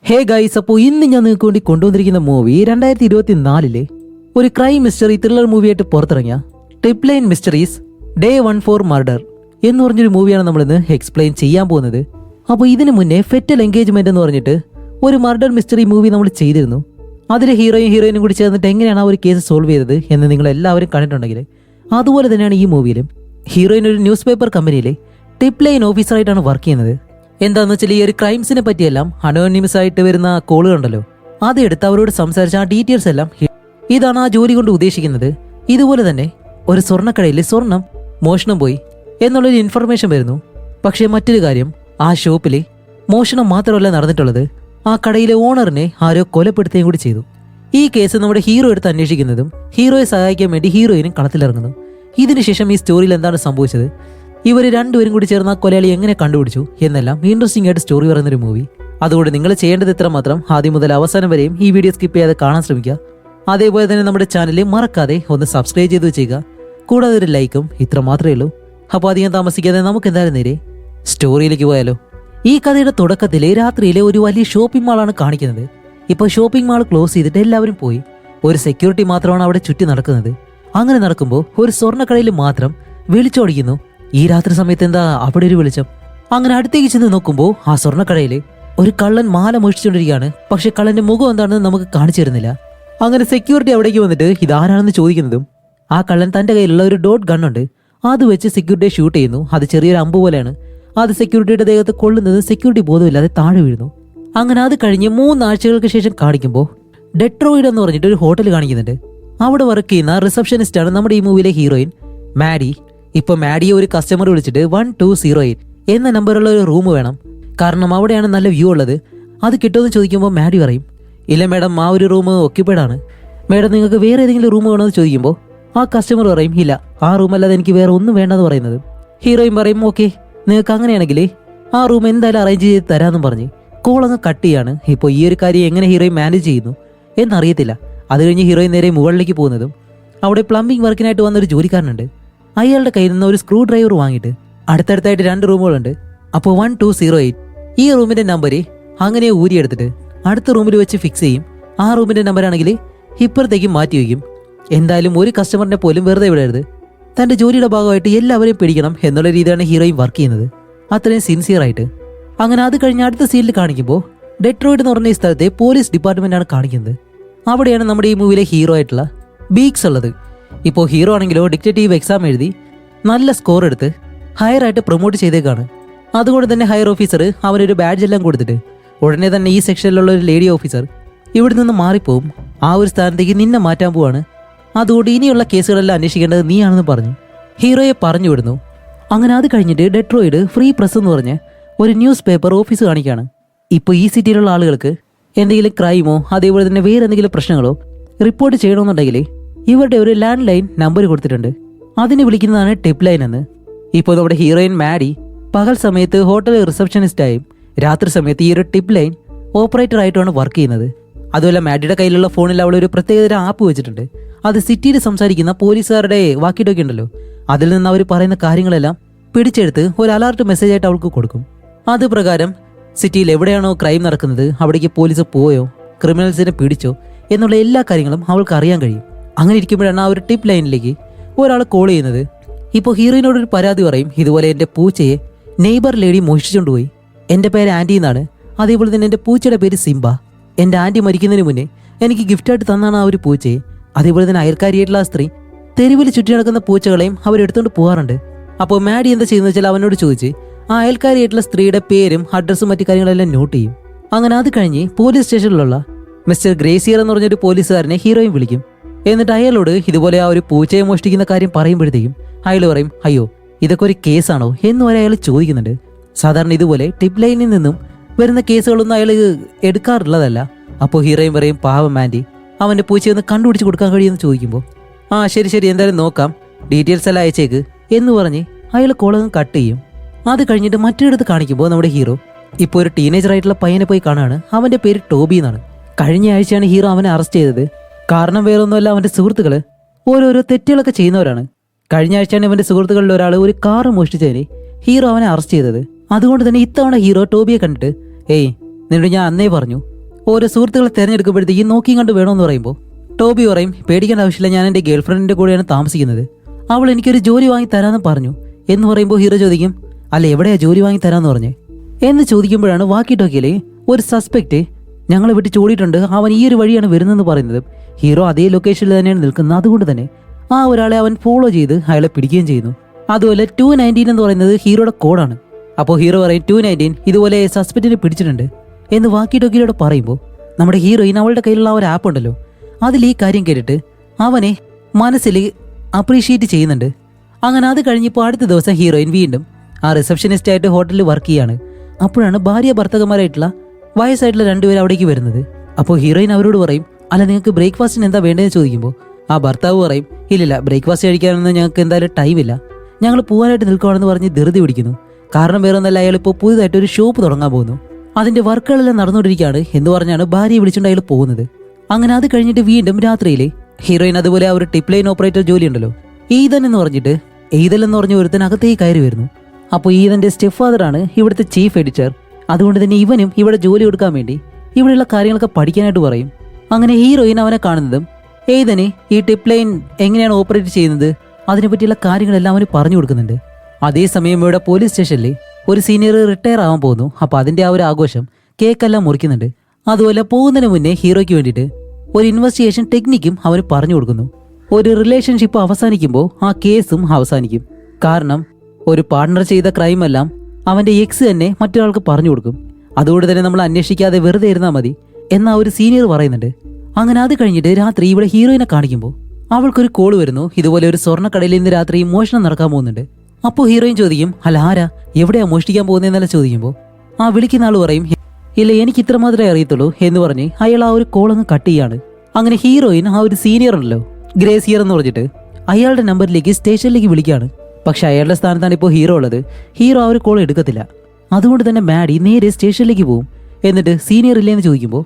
Hey guys, അപ്പോൾ ഇന്ന് ഞാൻ നിങ്ങൾക്ക് വേണ്ടി കൊണ്ടുവന്നിരിക്കുന്ന മൂവി 2024 ഒരു ക്രൈം മിസ്റ്ററി ത്രില്ലർ മൂവിയായിട്ട് പുറത്തിറങ്ങിയ tip line mysteries day 14 murder എന്ന് പറഞ്ഞൊരു മൂവിയാണ് നമ്മളിന്ന് എക്സ്പ്ലെയിൻ ചെയ്യാൻ പോകുന്നത്. അപ്പോൾ ഇതിനു മുന്നേ ഫെറ്റൽ എൻഗേജ്മെന്റ് എന്ന് പറഞ്ഞിട്ട് ഒരു മർഡർ മിസ്റ്ററി മൂവി നമ്മൾ ചെയ്തിരുന്നു. അതിലെ ഹീറോയിനും കൂടി ചേർന്നിട്ട് എങ്ങനെയാണ് ആ ഒരു കേസ് സോൾവ് ചെയ്തത് എന്ന് നിങ്ങൾ എല്ലാവരും കണ്ടിട്ടുണ്ടെങ്കിൽ അതുപോലെ തന്നെയാണ് ഈ മൂവിയിലും. ഹീറോയിൻ ഒരു ന്യൂസ് പേപ്പർ കമ്പനിയിലെ ടിപ്പ് ലൈൻ ഓഫീസറായിട്ടാണ് വർക്ക് ചെയ്യുന്നത്. എന്താണെന്ന് വെച്ചാൽ ഈ ഒരു ക്രൈംസിനെ പറ്റിയെല്ലാം അനോണിമസ് ആയിട്ട് വരുന്ന കോളുകളുണ്ടല്ലോ, അതെടുത്ത് അവരോട് സംസാരിച്ച ആ ഡീറ്റെയിൽസ് എല്ലാം ഇതാണ് ആ ജോലി കൊണ്ട് ഉദ്ദേശിക്കുന്നത്. ഇതുപോലെ തന്നെ ഒരു സ്വർണ്ണക്കടയിൽ സ്വർണം മോഷണം പോയി എന്നുള്ളൊരു ഇൻഫർമേഷൻ വരുന്നു. പക്ഷേ മറ്റൊരു കാര്യം, ആ ഷോപ്പിൽ മോഷണം മാത്രമല്ല നടന്നിട്ടുള്ളത്, ആ കടയിലെ ഓണറിനെ ആരോ കൊലപ്പെടുത്തുകയും കൂടി ചെയ്തു. ഈ കേസ് നമ്മുടെ ഹീറോ എടുത്ത് അന്വേഷിക്കുന്നതും ഹീറോയെ സഹായിക്കാൻ വേണ്ടി ഹീറോയിനും കളത്തിലിറങ്ങുന്നു. ഇതിനുശേഷം ഈ സ്റ്റോറിയിൽ എന്താണ് സംഭവിച്ചത്, ഇവർ രണ്ടുപേരും കൂടി ചേർന്ന് ആ കൊലയാളി എങ്ങനെ കണ്ടുപിടിച്ചു എന്നെല്ലാം ഇൻട്രസ്റ്റിംഗ് ആയിട്ട് സ്റ്റോറി പറയുന്നൊരു മൂവി. അതുകൊണ്ട് നിങ്ങൾ ചെയ്യേണ്ടത് ഇത്ര മാത്രം, ആദ്യം മുതൽ അവസാനം വരെയും ഈ വീഡിയോ സ്കിപ്പ് ചെയ്യാതെ കാണാൻ ശ്രമിക്കുക. അതേപോലെ തന്നെ നമ്മുടെ ചാനൽ മറക്കാതെ ഒന്ന് സബ്സ്ക്രൈബ് ചെയ്ത് വെച്ചേക്കുക. കൂടാതെ ഒരു ലൈക്കും. ഇത്ര മാത്രമേ ഉള്ളൂ. അപ്പോൾ അധികം താമസിക്കാതെ നമുക്ക് എന്തായാലും നേരെ സ്റ്റോറിയിലേക്ക് പോയാലോ. ഈ കഥയുടെ തുടക്കത്തിലെ രാത്രിയിലെ ഒരു വലിയ ഷോപ്പിംഗ് മാളാണ് കാണിക്കുന്നത്. ഇപ്പോൾ ഷോപ്പിംഗ് മാൾ ക്ലോസ് ചെയ്തിട്ട് എല്ലാവരും പോയി. ഒരു സെക്യൂരിറ്റി മാത്രമാണ് അവിടെ ചുറ്റി നടക്കുന്നത്. അങ്ങനെ നടക്കുമ്പോൾ ഒരു സ്വർണ്ണക്കടയിൽ മാത്രം വിളിച്ചോടിക്കുന്നു. ഈ രാത്രി സമയത്ത് എന്താ അവിടെ ഒരു വെളിച്ചം? അങ്ങനെ അടുത്തേക്ക് ചെന്ന് നോക്കുമ്പോൾ ആ സ്വർണ്ണക്കടയിൽ ഒരു കള്ളൻ മാല മോഷ്ടിച്ചുകൊണ്ടിരിക്കുകയാണ്. പക്ഷെ കള്ളന്റെ മുഖം എന്താണെന്ന് നമുക്ക് കാണിച്ചു തരുന്നില്ല. അങ്ങനെ സെക്യൂരിറ്റി അവിടേക്ക് വന്നിട്ട് ഇതാരാണെന്ന് ചോദിക്കുന്നതും ആ കള്ളൻ തന്റെ കയ്യിലുള്ള ഒരു ഡോട്ട് ഗണ്ണുണ്ട്, അത് വെച്ച് സെക്യൂരിറ്റിയെ ഷൂട്ട് ചെയ്യുന്നു. അത് ചെറിയൊരു അമ്പ് പോലെയാണ്. അത് സെക്യൂരിറ്റിയുടെ ദേഹത്ത് കൊള്ളുന്നത് സെക്യൂരിറ്റി ബോധമില്ലാതെ താഴെ വീഴുന്നു. അങ്ങനെ അത് കഴിഞ്ഞ് 3 ആഴ്ചകൾക്ക് ശേഷം കാണിക്കുമ്പോൾ ഡെട്രോയിഡ് എന്ന് പറഞ്ഞിട്ട് ഒരു ഹോട്ടൽ കാണിക്കുന്നുണ്ട്. അവിടെ വർക്ക് ചെയ്യുന്ന റിസപ്ഷനിസ്റ്റാണ് നമ്മുടെ ഈ മൂവിയിലെ ഹീറോയിൻ മാഡി. ഇപ്പൊ മാഡിയെ ഒരു കസ്റ്റമർ വിളിച്ചിട്ട് 1208 എന്ന നമ്പറുള്ള ഒരു റൂം വേണം, കാരണം അവിടെയാണ് നല്ല വ്യൂ ഉള്ളത്. അത് കിട്ടുമെന്ന് ചോദിക്കുമ്പോൾ മാഡി പറയും, ഇല്ല മാഡം, ആ ഒരു റൂം ഒക്യുപ്പൈഡ് ആണ്. മാഡം, നിങ്ങൾക്ക് വേറെ ഏതെങ്കിലും റൂം വേണമെന്ന് ചോദിക്കുമ്പോൾ ആ കസ്റ്റമർ പറയും, ഇല്ല, ആ റൂം അല്ലാതെ എനിക്ക് വേറെ ഒന്നും വേണ്ടെന്ന് പറയുന്നത്. ഹീറോയിൻ പറയും, ഓക്കെ, നിങ്ങൾക്ക് അങ്ങനെയാണെങ്കിൽ ആ റൂം എന്തായാലും അറേഞ്ച് ചെയ്ത് തരാമെന്നും പറഞ്ഞ് കോളങ്ങ് കട്ട് ചെയ്യാണ്. ഇപ്പോൾ ഈ ഒരു കാര്യം എങ്ങനെ ഹീറോയിൻ മാനേജ് ചെയ്യുന്നു എന്നറിയത്തില്ല. അത് കഴിഞ്ഞ് ഹീറോയിൻ നേരെ മുകളിലേക്ക് പോകുന്നതും അവിടെ പ്ലംബിംഗ് വർക്കിനായിട്ട് വന്നൊരു ജോലിക്കാരനുണ്ട്. അയാളുടെ കയ്യിൽ നിന്ന് ഒരു സ്ക്രൂ ഡ്രൈവർ വാങ്ങിയിട്ട് അടുത്തടുത്തായിട്ട് 2 റൂമുകളുണ്ട്. അപ്പോൾ 1208 ഈ റൂമിന്റെ നമ്പർ അങ്ങനെ ഊരിയെടുത്തിട്ട് അടുത്ത റൂമിൽ വെച്ച് ഫിക്സ് ചെയ്യും. ആ റൂമിന്റെ നമ്പർ ആണെങ്കിൽ ഇപ്പുറത്തേക്ക് മാറ്റി വയ്ക്കും. എന്തായാലും ഒരു കസ്റ്റമറിനെ പോലും വെറുതെ വിടരുത്. തന്റെ ജോലിയുടെ ഭാഗമായിട്ട് എല്ലാവരെയും പിടിക്കണം എന്നുള്ള രീതിയിലാണ് ഹീറോയിൻ വർക്ക് ചെയ്യുന്നത്, അത്രയും സിൻസിയർ ആയിട്ട്. അങ്ങനെ അത് കഴിഞ്ഞ് അടുത്ത സീനിൽ കാണിക്കുമ്പോൾ ഡെട്രോയിഡ് എന്ന് പറഞ്ഞ ഈ സ്ഥലത്തെ പോലീസ് ഡിപ്പാർട്ട്മെന്റ് ആണ് കാണിക്കുന്നത്. അവിടെയാണ് നമ്മുടെ ഈ മൂവിയിലെ ഹീറോ ആയിട്ടുള്ള ബീക്സ് ഉള്ളത്. ഇപ്പോൾ ഹീറോ ആണെങ്കിലോ ഡിറ്റക്റ്റീവ് എക്സാം എഴുതി നല്ല സ്കോർ എടുത്ത് ഹയർ ആയിട്ട് പ്രൊമോട്ട് ചെയ്തേക്കാണ്. അതുകൊണ്ട് തന്നെ ഹയർ ഓഫീസർ അവനൊരു ബാഡ്ജ് എല്ലാം കൊടുത്തിട്ട് ഉടനെ തന്നെ ഈ സെക്ഷനിലുള്ള ഒരു ലേഡി ഓഫീസർ ഇവിടെ നിന്ന് മാറിപ്പോവും. ആ ഒരു സ്ഥാനത്തേക്ക് നിന്നെ മാറ്റാൻ പോവാണ്. അതുകൊണ്ട് ഇനിയുള്ള കേസുകളെല്ലാം അന്വേഷിക്കേണ്ടത് നീയാണെന്ന് പറഞ്ഞു ഹീറോയെ പറഞ്ഞു വിടുന്നു. അങ്ങനെ അത് കഴിഞ്ഞിട്ട് ഡെട്രോയിഡ് ഫ്രീ പ്രസ് എന്ന് പറഞ്ഞ് ഒരു ന്യൂസ് പേപ്പർ ഓഫീസ് കാണിക്കുകയാണ്. ഇപ്പോൾ ഈ സിറ്റിയിലുള്ള ആളുകൾക്ക് എന്തെങ്കിലും ക്രൈമോ അതേപോലെ തന്നെ വേറെ എന്തെങ്കിലും പ്രശ്നങ്ങളോ റിപ്പോർട്ട് ചെയ്യണമെന്നുണ്ടെങ്കിൽ ഇവരുടെ ഒരു ലാൻഡ് ലൈൻ നമ്പർ കൊടുത്തിട്ടുണ്ട്. അതിന് വിളിക്കുന്നതാണ് ടിപ്പ് ലൈൻ എന്ന്. ഇപ്പോൾ നമ്മുടെ ഹീറോയിൻ മാഡി പകൽ സമയത്ത് ഹോട്ടൽ റിസപ്ഷനിസ്റ്റായും രാത്രി സമയത്ത് ഈ ഒരു ടിപ്പ് ലൈൻ ഓപ്പറേറ്റർ ആയിട്ടുമാണ് വർക്ക് ചെയ്യുന്നത്. അതുപോലെ മാഡിയുടെ കയ്യിലുള്ള ഫോണിൽ അവൾ ഒരു പ്രത്യേകതര ആപ്പ് വെച്ചിട്ടുണ്ട്. അത് സിറ്റിയിൽ സംസാരിക്കുന്ന പോലീസുകാരുടെ വാക്കിഡോക്കി ഉണ്ടല്ലോ, അതിൽ നിന്ന് അവർ പറയുന്ന കാര്യങ്ങളെല്ലാം പിടിച്ചെടുത്ത് ഒരു അലർട്ട് മെസ്സേജ് ആയിട്ട് അവൾക്ക് കൊടുക്കും. അത് പ്രകാരം സിറ്റിയിൽ എവിടെയാണോ ക്രൈം നടക്കുന്നത് അവിടേക്ക് പോലീസ് പോയോ ക്രിമിനൽസിനെ പിടിച്ചോ എന്നുള്ള എല്ലാ കാര്യങ്ങളും അവൾക്ക് അറിയാൻ കഴിയും. അങ്ങനെ ഇരിക്കുമ്പോഴാണ് ആ ഒരു ടിപ്പ് ലൈനിലേക്ക് ഒരാൾ കോൾ ചെയ്യുന്നത്. ഇപ്പോൾ ഹീറോയിനോടൊരു പരാതി പറയും, ഇതുപോലെ എൻ്റെ പൂച്ചയെ നെയ്ബർ ലേഡി മോഷ്ടിച്ചുകൊണ്ടുപോയി. എൻ്റെ പേര് ആൻറ്റി എന്നാണ്, അതേപോലെ തന്നെ എൻ്റെ പൂച്ചയുടെ പേര് സിംബ. എൻ്റെ ആൻറ്റി മരിക്കുന്നതിന് മുന്നേ എനിക്ക് ഗിഫ്റ്റായിട്ട് തന്നാണ് ആ ഒരു പൂച്ചയെ. അതേപോലെ തന്നെ അയൽക്കാരിയായിട്ടുള്ള ആ സ്ത്രീ തെരുവിൽ ചുറ്റി നടക്കുന്ന പൂച്ചകളെയും അവരെടുത്തുകൊണ്ട് പോകാറുണ്ട്. അപ്പോൾ മാഡി എന്താ ചെയ്യുന്നത് വെച്ചാൽ അവനോട് ചോദിച്ച് ആ അയൽക്കാരിയായിട്ടുള്ള സ്ത്രീയുടെ പേരും അഡ്രസ്സും മറ്റു കാര്യങ്ങളെല്ലാം നോട്ട് ചെയ്യും. അങ്ങനെ അത് കഴിഞ്ഞ് പോലീസ് സ്റ്റേഷനിലുള്ള മിസ്റ്റർ ഗ്രേസിയർ എന്ന് പറഞ്ഞൊരു പോലീസുകാരനെ ഹീറോയിൻ വിളിക്കും. എന്നിട്ട് അയാളോട് ഇതുപോലെ ആ ഒരു പൂച്ചയെ മോഷ്ടിക്കുന്ന കാര്യം പറയുമ്പോഴത്തേക്കും അയാൾ പറയും, അയ്യോ, ഇതൊക്കെ ഒരു കേസാണോ എന്ന് വരെ അയാൾ ചോദിക്കുന്നുണ്ട്. സാധാരണ ഇതുപോലെ ടിപ്പ് ലൈനിൽ നിന്നും വരുന്ന കേസുകളൊന്നും അയാൾ എടുക്കാറുള്ളതല്ല. അപ്പോൾ ഹീറോയിൻ പറയും, പാവം ആൻറ്റി, അവൻ്റെ പൂച്ചയൊന്ന് കണ്ടുപിടിച്ച് കൊടുക്കാൻ കഴിയുമെന്ന് ചോദിക്കുമ്പോൾ ആ ശരി ശരി, എന്തായാലും നോക്കാം, ഡീറ്റെയിൽസ് എല്ലാം അയച്ചേക്ക് എന്ന് പറഞ്ഞ് അയാൾ കോളങ്ങ് കട്ട് ചെയ്യും. അത് കഴിഞ്ഞിട്ട് മറ്റൊരിടത്ത് കാണിക്കുമ്പോൾ നമ്മുടെ ഹീറോ ഇപ്പോൾ ഒരു ടീനേജർ ആയിട്ടുള്ള പയ്യനെ പോയി കാണാണ്. അവൻ്റെ പേര് ടോബി എന്നാണ്. കഴിഞ്ഞ ആഴ്ചയാണ് ഹീറോ അവനെ അറസ്റ്റ് ചെയ്തത്. കാരണം വേറൊന്നുമല്ല, അവൻ്റെ സുഹൃത്തുക്കൾ ഓരോരോ തെറ്റുകളൊക്കെ ചെയ്യുന്നവരാണ്. കഴിഞ്ഞ ആഴ്ചയാണ് ഇവൻ്റെ സുഹൃത്തുക്കളിൽ ഒരാൾ ഒരു കാറ് മോഷ്ടിച്ചതിന് ഹീറോ അവനെ അറസ്റ്റ് ചെയ്തത്. അതുകൊണ്ട് തന്നെ ഇത്തവണ ഹീറോ ടോബിയെ കണ്ടിട്ട്, ഏയ്, നിന്നോട് ഞാൻ അന്നേ പറഞ്ഞു ഓരോ സുഹൃത്തുക്കളെ തിരഞ്ഞെടുക്കുമ്പോഴത്തേക്ക് നോക്കിയും കണ്ട് വേണമെന്ന് പറയുമ്പോൾ ടോബി പറയും പേടിക്കേണ്ട ആവശ്യമില്ല, ഞാൻ എൻ്റെ ഗേൾ ഫ്രണ്ടിൻ്റെ കൂടെയാണ് താമസിക്കുന്നത്, അവൾ എനിക്കൊരു ജോലി വാങ്ങി തരാമെന്ന് പറഞ്ഞു എന്ന് പറയുമ്പോൾ ഹീറോ ചോദിക്കും അല്ല എവിടെയാ ജോലി വാങ്ങി തരാമെന്ന് പറഞ്ഞേ എന്ന് ചോദിക്കുമ്പോഴാണ് വാക്കി ടോക്കിയിലെ ഒരു സസ്പെക്റ്റ് ഞങ്ങളെ വിട്ട് ചോടിയിട്ടുണ്ട്, അവൻ ഈ ഒരു വഴിയാണ് വരുന്നതെന്ന് പറയുന്നത്. ഹീറോ അതേ ലൊക്കേഷനിൽ തന്നെയാണ് നിൽക്കുന്നത്. അതുകൊണ്ട് തന്നെ ആ ഒരാളെ അവൻ ഫോളോ ചെയ്ത് അയാളെ പിടിക്കുകയും ചെയ്യുന്നു. അതുപോലെ 219 എന്ന് പറയുന്നത് ഹീറോയുടെ കോഡാണ്. അപ്പോൾ ഹീറോ പറയും 219 ഇതുപോലെ സസ്പെക്റ്റിനെ പിടിച്ചിട്ടുണ്ട് എന്ന് വാക്കി ടോക്കിയിലൂടെ പറയുമ്പോൾ നമ്മുടെ ഹീറോയിൻ അവളുടെ കയ്യിലുള്ള ആ ഒരു ആപ്പ് ഉണ്ടല്ലോ അതിൽ ഈ കാര്യം കേട്ടിട്ട് അവനെ മനസ്സിൽ അപ്രീഷിയേറ്റ് ചെയ്യുന്നുണ്ട്. അങ്ങനെ അത് കഴിഞ്ഞപ്പോൾ അടുത്ത ദിവസം ഹീറോയിൻ വീണ്ടും ആ റിസപ്ഷനിസ്റ്റ് ആയിട്ട് ഹോട്ടലിൽ വർക്ക് ചെയ്യാണ്. അപ്പോഴാണ് ഭാര്യ ഭർത്തകന്മാരായിട്ടുള്ള വയസ്സായിട്ടുള്ള രണ്ടുപേരും അവിടേക്ക് വരുന്നത്. അപ്പോൾ ഹീറോയിൻ അവരോട് പറയും അല്ല നിങ്ങൾക്ക് ബ്രേക്ക്ഫാസ്റ്റിന് എന്താ വേണ്ടതെന്ന് ചോദിക്കുമ്പോൾ ആ ഭർത്താവ് പറയും ഇല്ലില്ല ബ്രേക്ക്ഫാസ്റ്റ് കഴിക്കാനൊന്നും ഞങ്ങൾക്ക് എന്തായാലും ടൈമില്ല, ഞങ്ങൾ പോകാനായിട്ട് നിൽക്കുകയാണെന്ന് പറഞ്ഞ് ധൃതി പിടിക്കുന്നു. കാരണം വേറെ ഒന്നല്ല, അയാൾ ഇപ്പോൾ പുതുതായിട്ട് ഒരു ഷോപ്പ് തുടങ്ങാൻ പോകുന്നു, അതിന്റെ വർക്കുകളെല്ലാം നടന്നുകൊണ്ടിരിക്കുകയാണ് എന്ന് പറഞ്ഞാണ് ഭാര്യയെ വിളിച്ചുകൊണ്ട് അയാൾ പോകുന്നത്. അങ്ങനെ അത് കഴിഞ്ഞിട്ട് വീണ്ടും രാത്രിയിലെ ഹീറോയിൻ അതുപോലെ ആ ഒരു ടിപ്പ് ലൈൻ ഓപ്പറേറ്റർ ജോലി ഉണ്ടല്ലോ ഈതൻ എന്ന് പറഞ്ഞിട്ട് ഈതൽ എന്ന് പറഞ്ഞ ഒരുത്തനകത്തേക്ക് കയറി വരുന്നു. അപ്പോൾ ഈതന്റെ സ്റ്റെപ്പ് ഫാദറാണ് ഇവിടുത്തെ ചീഫ് എഡിറ്റർ. അതുകൊണ്ട് തന്നെ ഇവനും ഇവിടെ ജോലി കൊടുക്കാൻ വേണ്ടി ഇവിടെയുള്ള കാര്യങ്ങളൊക്കെ പഠിക്കാനായിട്ട് പറയും. അങ്ങനെ ഹീറോയിൻ അവനെ കാണുന്നതും ഈതന് ഈ ടിപ്പ് ലൈൻ എങ്ങനെയാണ് ഓപ്പറേറ്റ് ചെയ്യുന്നത് അതിനെപ്പറ്റിയുള്ള കാര്യങ്ങളെല്ലാം അവന് പറഞ്ഞു കൊടുക്കുന്നുണ്ട്. അതേസമയം ഇവിടെ പോലീസ് സ്റ്റേഷനിൽ ഒരു സീനിയർ റിട്ടയർ ആവാൻ പോകുന്നു. അപ്പോൾ അതിന്റെ ആ ഒരു ആഘോഷം കേക്കെല്ലാം മുറിക്കുന്നുണ്ട്. അതുപോലെ പോകുന്നതിന് മുന്നേ ഹീറോയ്ക്ക് വേണ്ടിയിട്ട് ഒരു ഇൻവെസ്റ്റിഗേഷൻ ടെക്നിക്കും അവന് പറഞ്ഞു കൊടുക്കുന്നു. ഒരു റിലേഷൻഷിപ്പ് അവസാനിക്കുമ്പോൾ ആ കേസും അവസാനിക്കും. കാരണം ഒരു പാർട്ണർ ചെയ്ത ക്രൈം എല്ലാം അവന്റെ എക്സ് തന്നെ മറ്റൊരാൾക്ക് പറഞ്ഞു കൊടുക്കും. അതുകൊണ്ട് തന്നെ നമ്മൾ അന്വേഷിക്കാതെ വെറുതെ ഇരുന്നാൽ മതി എന്ന ഒരു സീനിയർ പറയുന്നുണ്ട്. അങ്ങനെ അത് കഴിഞ്ഞിട്ട് രാത്രി ഇവിടെ ഹീറോയിനെ കാണിക്കുമ്പോൾ അവൾക്കൊരു കോൾ വരുന്നു. ഇതുപോലെ ഒരു സ്വർണ്ണക്കടയിൽ ഇന്ന് രാത്രി മോഷണം നടക്കാൻ പോകുന്നുണ്ട്. അപ്പോൾ ഹീറോയിൻ ചോദിക്കും അല്ല ആരാ എവിടെയാ മോഷ്ടിക്കാൻ പോകുന്നതെന്നല്ല ചോദിക്കുമ്പോൾ ആ വിളിക്കുന്ന ആൾ പറയും ഇല്ല എനിക്ക് ഇത്ര മാത്രമേ അറിയത്തുള്ളൂ എന്ന് പറഞ്ഞ് അയാൾ ആ ഒരു കോൾ അങ്ങ് കട്ട് ചെയ്യാണ്. അങ്ങനെ ഹീറോയിൻ ആ ഒരു സീനിയർ ഉണ്ടല്ലോ ഗ്രേസിയർ എന്ന് പറഞ്ഞിട്ട് അയാളുടെ നമ്പറിലേക്ക് സ്റ്റേഷനിലേക്ക് വിളിക്കുകയാണ്. പക്ഷെ അയാളുടെ സ്ഥാനത്താണ് ഇപ്പോൾ ഹീറോ ഉള്ളത്. ഹീറോ ആ ഒരു കോൾ എടുക്കത്തില്ല. അതുകൊണ്ട് തന്നെ മാഡി നേരെ സ്റ്റേഷനിലേക്ക് പോകും. എന്നിട്ട് സീനിയർ ഇല്ലേന്ന് ചോദിക്കുമ്പോൾ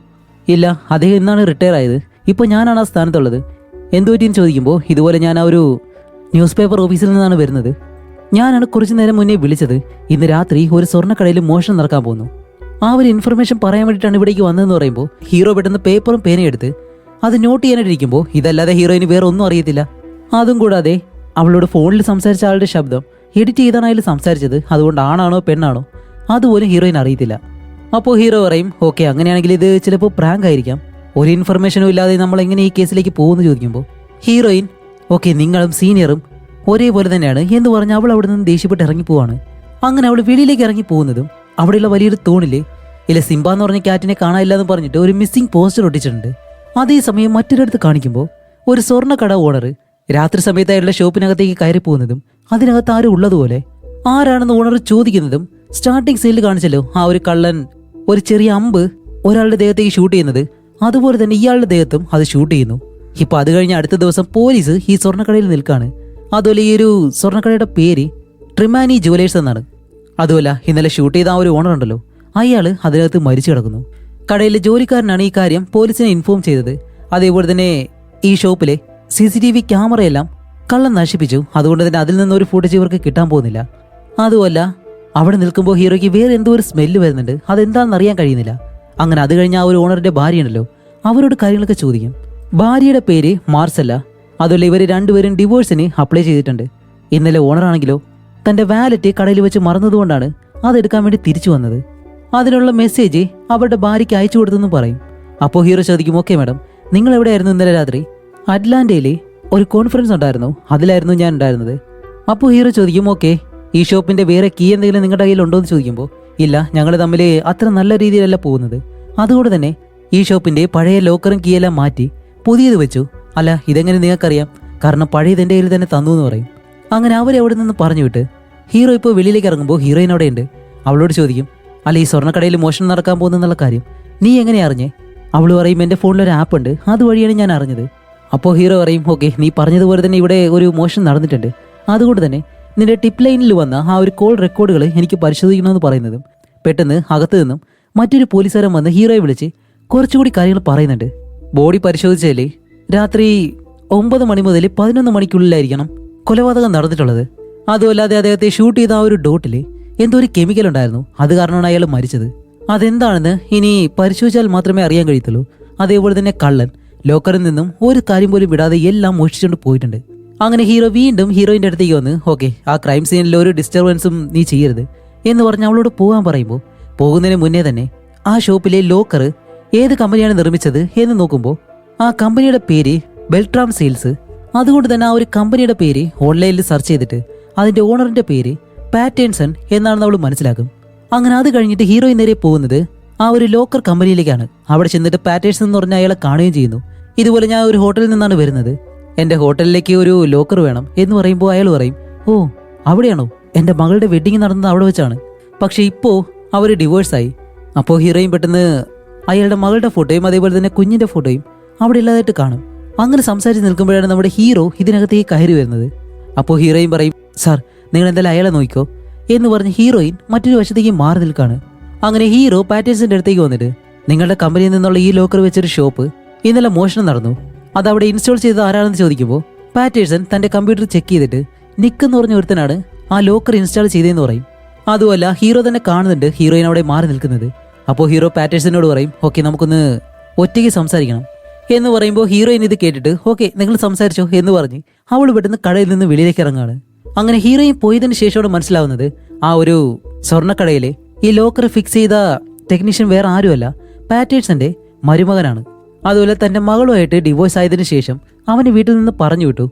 ഇല്ല അദ്ദേഹം ഇന്നാണ് റിട്ടയർ ആയത്, ഇപ്പോൾ ഞാനാണ് ആ സ്ഥാനത്തുള്ളത്, എന്തു പറ്റിയെന്ന് ചോദിക്കുമ്പോൾ ഇതുപോലെ ഞാൻ ആ ഒരു ന്യൂസ് പേപ്പർ ഓഫീസിൽ നിന്നാണ് വരുന്നത്, ഞാനാണ് കുറച്ചു നേരം മുന്നേ വിളിച്ചത്, ഇന്ന് രാത്രി ഒരു സ്വർണ്ണക്കടയിൽ മോഷണം നടക്കാൻ പോകുന്നു, ആ ഒരു ഇൻഫർമേഷൻ പറയാൻ വേണ്ടിയിട്ടാണ് ഇവിടേക്ക് വന്നതെന്ന് പറയുമ്പോൾ ഹീറോ പെട്ടെന്ന് പേപ്പറും പേനയും എടുത്ത് അത് നോട്ട് ചെയ്യാനായിട്ടിരിക്കുമ്പോൾ ഇതല്ലാതെ ഹീറോയിന് വേറെ ഒന്നും അറിയത്തില്ല. അതും കൂടാതെ അവളോട് ഫോണിൽ സംസാരിച്ച ആളുടെ ശബ്ദം എഡിറ്റ് ചെയ്താണ് അയാൾ സംസാരിച്ചത്, അതുകൊണ്ട് ആണാണോ പെണ്ണാണോ അതുപോലും ഹീറോയിൻ അറിയത്തില്ല. അപ്പോൾ ഹീറോ പറയും ഓക്കെ അങ്ങനെയാണെങ്കിൽ ഇത് ചിലപ്പോൾ പ്രാങ്ക് ആയിരിക്കാം, ഒരു ഇൻഫർമേഷനും ഇല്ലാതെ നമ്മൾ എങ്ങനെ ഈ കേസിലേക്ക് പോകുമെന്ന് ചോദിക്കുമ്പോൾ ഹീറോയിൻ ഓക്കെ നിങ്ങളും സീനിയറും ഒരേപോലെ തന്നെയാണ് എന്ന് പറഞ്ഞ് അവൾ അവിടെ നിന്ന് ദേഷ്യപ്പെട്ട് ഇറങ്ങി പോവാണ്. അങ്ങനെ അവൾ വെളിയിലേക്ക് ഇറങ്ങി പോകുന്നതും അവിടെയുള്ള വലിയൊരു തൂണില് ഇല്ല സിംബ എന്ന് പറഞ്ഞ ക്യാറ്റിനെ കാണാനില്ല എന്ന് പറഞ്ഞിട്ട് ഒരു മിസ്സിംഗ് പോസ്റ്റർ ഒട്ടിച്ചിട്ടുണ്ട്. അതേസമയം മറ്റൊരിടത്ത് കാണിക്കുമ്പോൾ ഒരു സ്വർണ്ണക്കട ഓണർ രാത്രി സമയത്ത് അയാളുടെ ഷോപ്പിനകത്തേക്ക് കയറി പോകുന്നതും അതിനകത്ത് ആരും ഉള്ളതുപോലെ ആരാണെന്ന് ഓണർ ചോദിക്കുന്നതും സ്റ്റാർട്ടിംഗ് സീനിൽ കാണിച്ചല്ലോ ആ ഒരു കള്ളൻ ഒരു ചെറിയ അമ്പ് ഒരാളുടെ ദേഹത്തേക്ക് ഷൂട്ട് ചെയ്യുന്നത്, അതുപോലെ തന്നെ ഇയാളുടെ ദേഹത്തും അത് ഷൂട്ട് ചെയ്യുന്നു. ഇപ്പൊ അത് കഴിഞ്ഞ് അടുത്ത ദിവസം പോലീസ് ഈ സ്വർണ്ണക്കടയിൽ നിൽക്കാണ്. അതുപോലെ ഈ ഒരു സ്വർണ്ണക്കടയുടെ പേര് ട്രിമാനി ജുവലേഴ്സ് എന്നാണ്. അതുമല്ല ഇന്നലെ ഷൂട്ട് ചെയ്ത ആ ഒരു ഓണർ ഉണ്ടല്ലോ അയാള് അതിനകത്ത് മരിച്ചു കിടക്കുന്നു. കടയിലെ ജോലിക്കാരനാണ് ഈ കാര്യം പോലീസിനെ ഇൻഫോം ചെയ്തത്. അതേപോലെ തന്നെ ഈ ഷോപ്പിലെ CCTV ക്യാമറയെല്ലാം കള്ളൻ നശിപ്പിച്ചു. അതുകൊണ്ട് തന്നെ അതിൽ നിന്നൊരു ഫുട്ടേജ് ഇവർക്ക് കിട്ടാൻ പോകുന്നില്ല. അതുമല്ല അവിടെ നിൽക്കുമ്പോൾ ഹീറോയ്ക്ക് വേറെ എന്തോ ഒരു സ്മെല്ല് വരുന്നുണ്ട്, അതെന്താണെന്ന് അറിയാൻ കഴിയുന്നില്ല. അങ്ങനെ അത് കഴിഞ്ഞ ആ ഒരു ഓണറിന്റെ ഭാര്യ ഉണ്ടല്ലോ അവരോട് കാര്യങ്ങളൊക്കെ ചോദിക്കും. ഭാര്യയുടെ പേര് മാർസല്ല. അതുപോലെ ഇവർ രണ്ടുപേരും ഡിവോഴ്സിന് അപ്ലൈ ചെയ്തിട്ടുണ്ട്. ഇന്നലെ ഓണറാണെങ്കിലോ തന്റെ വാലറ്റ് കടയിൽ വെച്ച് മറന്നതുകൊണ്ടാണ് അതെടുക്കാൻ വേണ്ടി തിരിച്ചു വന്നത്. അതിനുള്ള മെസ്സേജ് അവരുടെ ഭാര്യയ്ക്ക് അയച്ചു കൊടുത്തെന്ന് പറയും. അപ്പോൾ ഹീറോ ചോദിക്കും ഓക്കെ മാഡം നിങ്ങൾ എവിടെയായിരുന്നു ഇന്നലെ രാത്രി? അറ്റ്ലാന്റയിലെ ഒരു കോൺഫറൻസ് ഉണ്ടായിരുന്നു, അതിലായിരുന്നു ഞാൻ ഉണ്ടായിരുന്നത്. അപ്പോൾ ഹീറോ ചോദിക്കും ഓക്കെ ഈ ഷോപ്പിന്റെ വേറെ കീ എന്തെങ്കിലും നിങ്ങളുടെ കയ്യിൽ ഉണ്ടോ എന്ന് ചോദിക്കുമ്പോൾ ഇല്ല ഞങ്ങൾ തമ്മിൽ അത്ര നല്ല രീതിയിലല്ല പോകുന്നത്, അതുകൊണ്ട് തന്നെ ഈ ഷോപ്പിന്റെ പഴയ ലോക്കറും കീയെല്ലാം മാറ്റി പുതിയത് വെച്ചു. അല്ല ഇതെങ്ങനെ നിങ്ങൾക്കറിയാം? കാരണം പഴയത് എൻ്റെ കയ്യിൽ തന്നെ തന്നു എന്ന് പറയും. അങ്ങനെ അവരെവിടെ നിന്ന് പറഞ്ഞു വിട്ട് ഹീറോ ഇപ്പോൾ വെളിയിലേക്ക് ഇറങ്ങുമ്പോൾ ഹീറോയിൻ അവിടെ ഉണ്ട്. അവളോട് ചോദിക്കും അല്ല ഈ സ്വർണ്ണക്കടയിൽ മോഷണം നടക്കാൻ പോകുന്നുള്ള കാര്യം നീ എങ്ങനെ അറിഞ്ഞേ? അവൾ പറയും എൻ്റെ ഫോണിലൊരു ആപ്പ് ഉണ്ട്, അതുവഴിയാണ് ഞാൻ അറിഞ്ഞത്. അപ്പോൾ ഹീറോ പറയും ഓക്കെ നീ പറഞ്ഞതുപോലെ തന്നെ ഇവിടെ ഒരു മോഷണം നടന്നിട്ടുണ്ട്, അതുകൊണ്ട് തന്നെ നിന്റെ ടിപ്പ് ലൈനിൽ വന്ന ആ ഒരു കോൾ റെക്കോർഡുകൾ എനിക്ക് പരിശോധിക്കണമെന്ന് പറയുന്നതും പെട്ടെന്ന് അകത്തു നിന്നും മറ്റൊരു പോലീസുകാരൻ വന്ന് ഹീറോയെ വിളിച്ച് കുറച്ചുകൂടി കാര്യങ്ങൾ പറയുന്നുണ്ട്. ബോഡി പരിശോധിച്ചാലേ രാത്രി 9 മണി മുതൽ 11 മണിക്കുള്ളിലായിരിക്കണം കൊലപാതകം നടന്നിട്ടുള്ളത്. അതുമല്ലാതെ അദ്ദേഹത്തെ ഷൂട്ട് ചെയ്ത ആ ഒരു ഡോട്ടിൽ എന്തോ ഒരു കെമിക്കൽ ഉണ്ടായിരുന്നു, അത് കാരണമാണ് അയാൾ മരിച്ചത്. അതെന്താണെന്ന് ഇനി പരിശോധിച്ചാൽ മാത്രമേ അറിയാൻ കഴിയത്തുള്ളൂ. അതേപോലെ തന്നെ കള്ളൻ ലോക്കറിൽ നിന്നും ഒരു കാര്യം പോലും വിടാതെ എല്ലാം മോഷ്ടിച്ചുകൊണ്ട് പോയിട്ടുണ്ട്. അങ്ങനെ ഹീറോ വീണ്ടും ഹീറോയിൻ്റെ അടുത്തേക്ക് വന്ന് ഓക്കെ ആ ക്രൈം സീനിൽ ഒരു ഡിസ്റ്റർബൻസും നീ ചെയ്യരുത് എന്ന് പറഞ്ഞ് അവളോട് പോകാൻ പറയുമ്പോൾ പോകുന്നതിന് മുന്നേ തന്നെ ആ ഷോപ്പിലെ ലോക്കർ ഏത് കമ്പനിയാണ് നിർമ്മിച്ചത് എന്ന് നോക്കുമ്പോൾ ആ കമ്പനിയുടെ പേര് ബെൽട്രാം സെയിൽസ്. അതുകൊണ്ട് തന്നെ ആ ഒരു കമ്പനിയുടെ പേര് ഓൺലൈനിൽ സെർച്ച് ചെയ്തിട്ട് അതിന്റെ ഓണറിന്റെ പേര് പാറ്റേൺസൺ എന്നാണെന്ന് അവൾ മനസ്സിലാക്കും. അങ്ങനെ അത് കഴിഞ്ഞിട്ട് ഹീറോയിൻ നേരെ പോകുന്നത് ആ ഒരു ലോക്കർ കമ്പനിയിലേക്കാണ്. അവിടെ ചെന്നിട്ട് പാറ്റേഴ്സൺ എന്ന് പറഞ്ഞ അയാളെ കാണുകയും ചെയ്യുന്നു. ഇതുപോലെ ഞാൻ ഒരു ഹോട്ടലിൽ നിന്നാണ് വരുന്നത്, എന്റെ ഹോട്ടലിലേക്ക് ഒരു ലോക്കർ വേണം എന്ന് പറയുമ്പോൾ അയാൾ പറയും ഓ അവിടെയാണോ, എന്റെ മകളുടെ വെഡിങ് നടന്നത് അവിടെ വെച്ചാണ്, പക്ഷെ ഇപ്പോ അവർ ഡിവോഴ്സായി. അപ്പോൾ ഹീറോയിൻ പെട്ടെന്ന് അയാളുടെ മകളുടെ ഫോട്ടോയും അതേപോലെ തന്നെ കുഞ്ഞിന്റെ ഫോട്ടോയും അവിടെ ഇല്ലാതായിട്ട് കാണും. അങ്ങനെ സംസാരിച്ച് നിൽക്കുമ്പോഴാണ് നമ്മുടെ ഹീറോ ഇതിനകത്തേക്ക് കയറി വരുന്നത്. അപ്പോൾ ഹീറോയിൻ പറയും സാർ നിങ്ങൾ എന്തായാലും അയാളെ നോക്കിക്കോ എന്ന് പറഞ്ഞ് ഹീറോയിൻ മറ്റൊരു വശത്തേക്ക് മാറി നിൽക്കാണ്. അങ്ങനെ ഹീറോ പാറ്റേഴ്സിന്റെ അടുത്തേക്ക് വന്നിട്ട് നിങ്ങളുടെ കമ്പനിയിൽ നിന്നുള്ള ഈ ലോക്കർ വെച്ചൊരു ഷോപ്പ് ഇന്നലെ മോഷണം നടന്നു, അത് അവിടെ ഇൻസ്റ്റാൾ ചെയ്തത് ആരാണെന്ന് ചോദിക്കുമ്പോൾ പാറ്റേഴ്സൺ തന്റെ കമ്പ്യൂട്ടർ ചെക്ക് ചെയ്തിട്ട് നിക്ക് എന്ന് പറഞ്ഞ ഒരുത്തനാണ് ആ ലോക്കർ ഇൻസ്റ്റാൾ ചെയ്തതെന്ന് പറയും. അതുമല്ല ഹീറോ തന്നെ കാണുന്നുണ്ട് ഹീറോയിൻ അവിടെ മാറി നിൽക്കുന്നത്. അപ്പോൾ ഹീറോ പാറ്റേഴ്സനോട് പറയും ഓക്കെ നമുക്കൊന്ന് ഒറ്റയ്ക്ക് സംസാരിക്കണം എന്ന് പറയുമ്പോൾ ഹീറോയിൻ ഇത് കേട്ടിട്ട് ഓക്കെ നിങ്ങൾ സംസാരിച്ചോ എന്ന് പറഞ്ഞ് അവൾ പെട്ടെന്ന് കടയിൽ നിന്ന് വെളിയിലേക്ക് ഇറങ്ങാണ്. അങ്ങനെ ഹീറോയിൻ പോയതിനു ശേഷമാണ് മനസ്സിലാവുന്നത് ആ ഒരു സ്വർണ്ണക്കടയിലെ ഈ ലോക്കർ ഫിക്സ് ചെയ്ത ടെക്നീഷ്യൻ വേറെ ആരുമല്ല പാറ്റേഴ്സന്റെ മരുമകനാണ്. അതുപോലെ തന്റെ മകളുമായിട്ട് ഡിവോഴ്സ് ആയതിനു ശേഷം അവന് വീട്ടിൽ നിന്ന് പറഞ്ഞു വിട്ടു,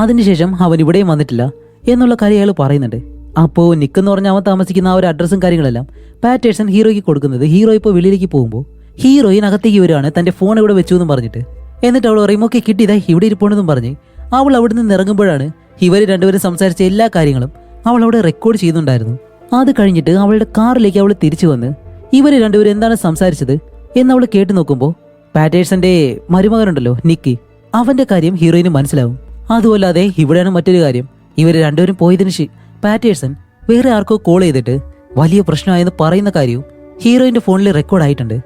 അതിനുശേഷം അവൻ ഇവിടെയും വന്നിട്ടില്ല എന്നുള്ള കാര്യം അയാൾ പറയുന്നുണ്ട്. അപ്പോൾ നിക്കെന്ന് പറഞ്ഞ അവൻ താമസിക്കുന്ന ആ ഒരു അഡ്രസ്സും കാര്യങ്ങളെല്ലാം പാറ്റേഴ്സൺ ഹീറോയ്ക്ക് കൊടുക്കുന്നത്. ഹീറോ ഇപ്പോൾ വെളിയിലേക്ക് പോകുമ്പോൾ ഹീറോയിൻ അകത്തേക്ക് വരികയാണ് തന്റെ ഫോൺ ഇവിടെ വെച്ചു എന്നും പറഞ്ഞിട്ട്. എന്നിട്ട് അവൾ പറയും ഓക്കെ കിട്ടിയതാ ഇവിടെ ഇരിപ്പോണെന്നും പറഞ്ഞ് അവൾ അവിടെ നിന്ന് ഇറങ്ങുമ്പോഴാണ് ഇവർ രണ്ടുപേരും സംസാരിച്ച എല്ലാ കാര്യങ്ങളും അവൾ അവിടെ റെക്കോർഡ് ചെയ്യുന്നുണ്ടായിരുന്നു. അത് കഴിഞ്ഞിട്ട് അവളുടെ കാറിലേക്ക് അവൾ തിരിച്ചു വന്ന് ഇവർ രണ്ടുപേരും എന്താണ് സംസാരിച്ചത് എന്ന് അവൾ കേട്ടു നോക്കുമ്പോൾ പാറ്റേഴ്സന്റെ മരുമകനുണ്ടല്ലോ നിക്കി, അവന്റെ കാര്യം ഹീറോയിന് മനസ്സിലാവും. അതുമല്ലാതെ ഇവിടെയാണ് മറ്റൊരു കാര്യം, ഇവർ രണ്ടുപേരും പോയതിന് പാറ്റേഴ്സൺ വേറെ ആർക്കോ കോൾ ചെയ്തിട്ട് വലിയ പ്രശ്നമായെന്ന് പറയുന്ന കാര്യവും ഹീറോയിന്റെ ഫോണിൽ റെക്കോർഡ് ആയിട്ടുണ്ട്.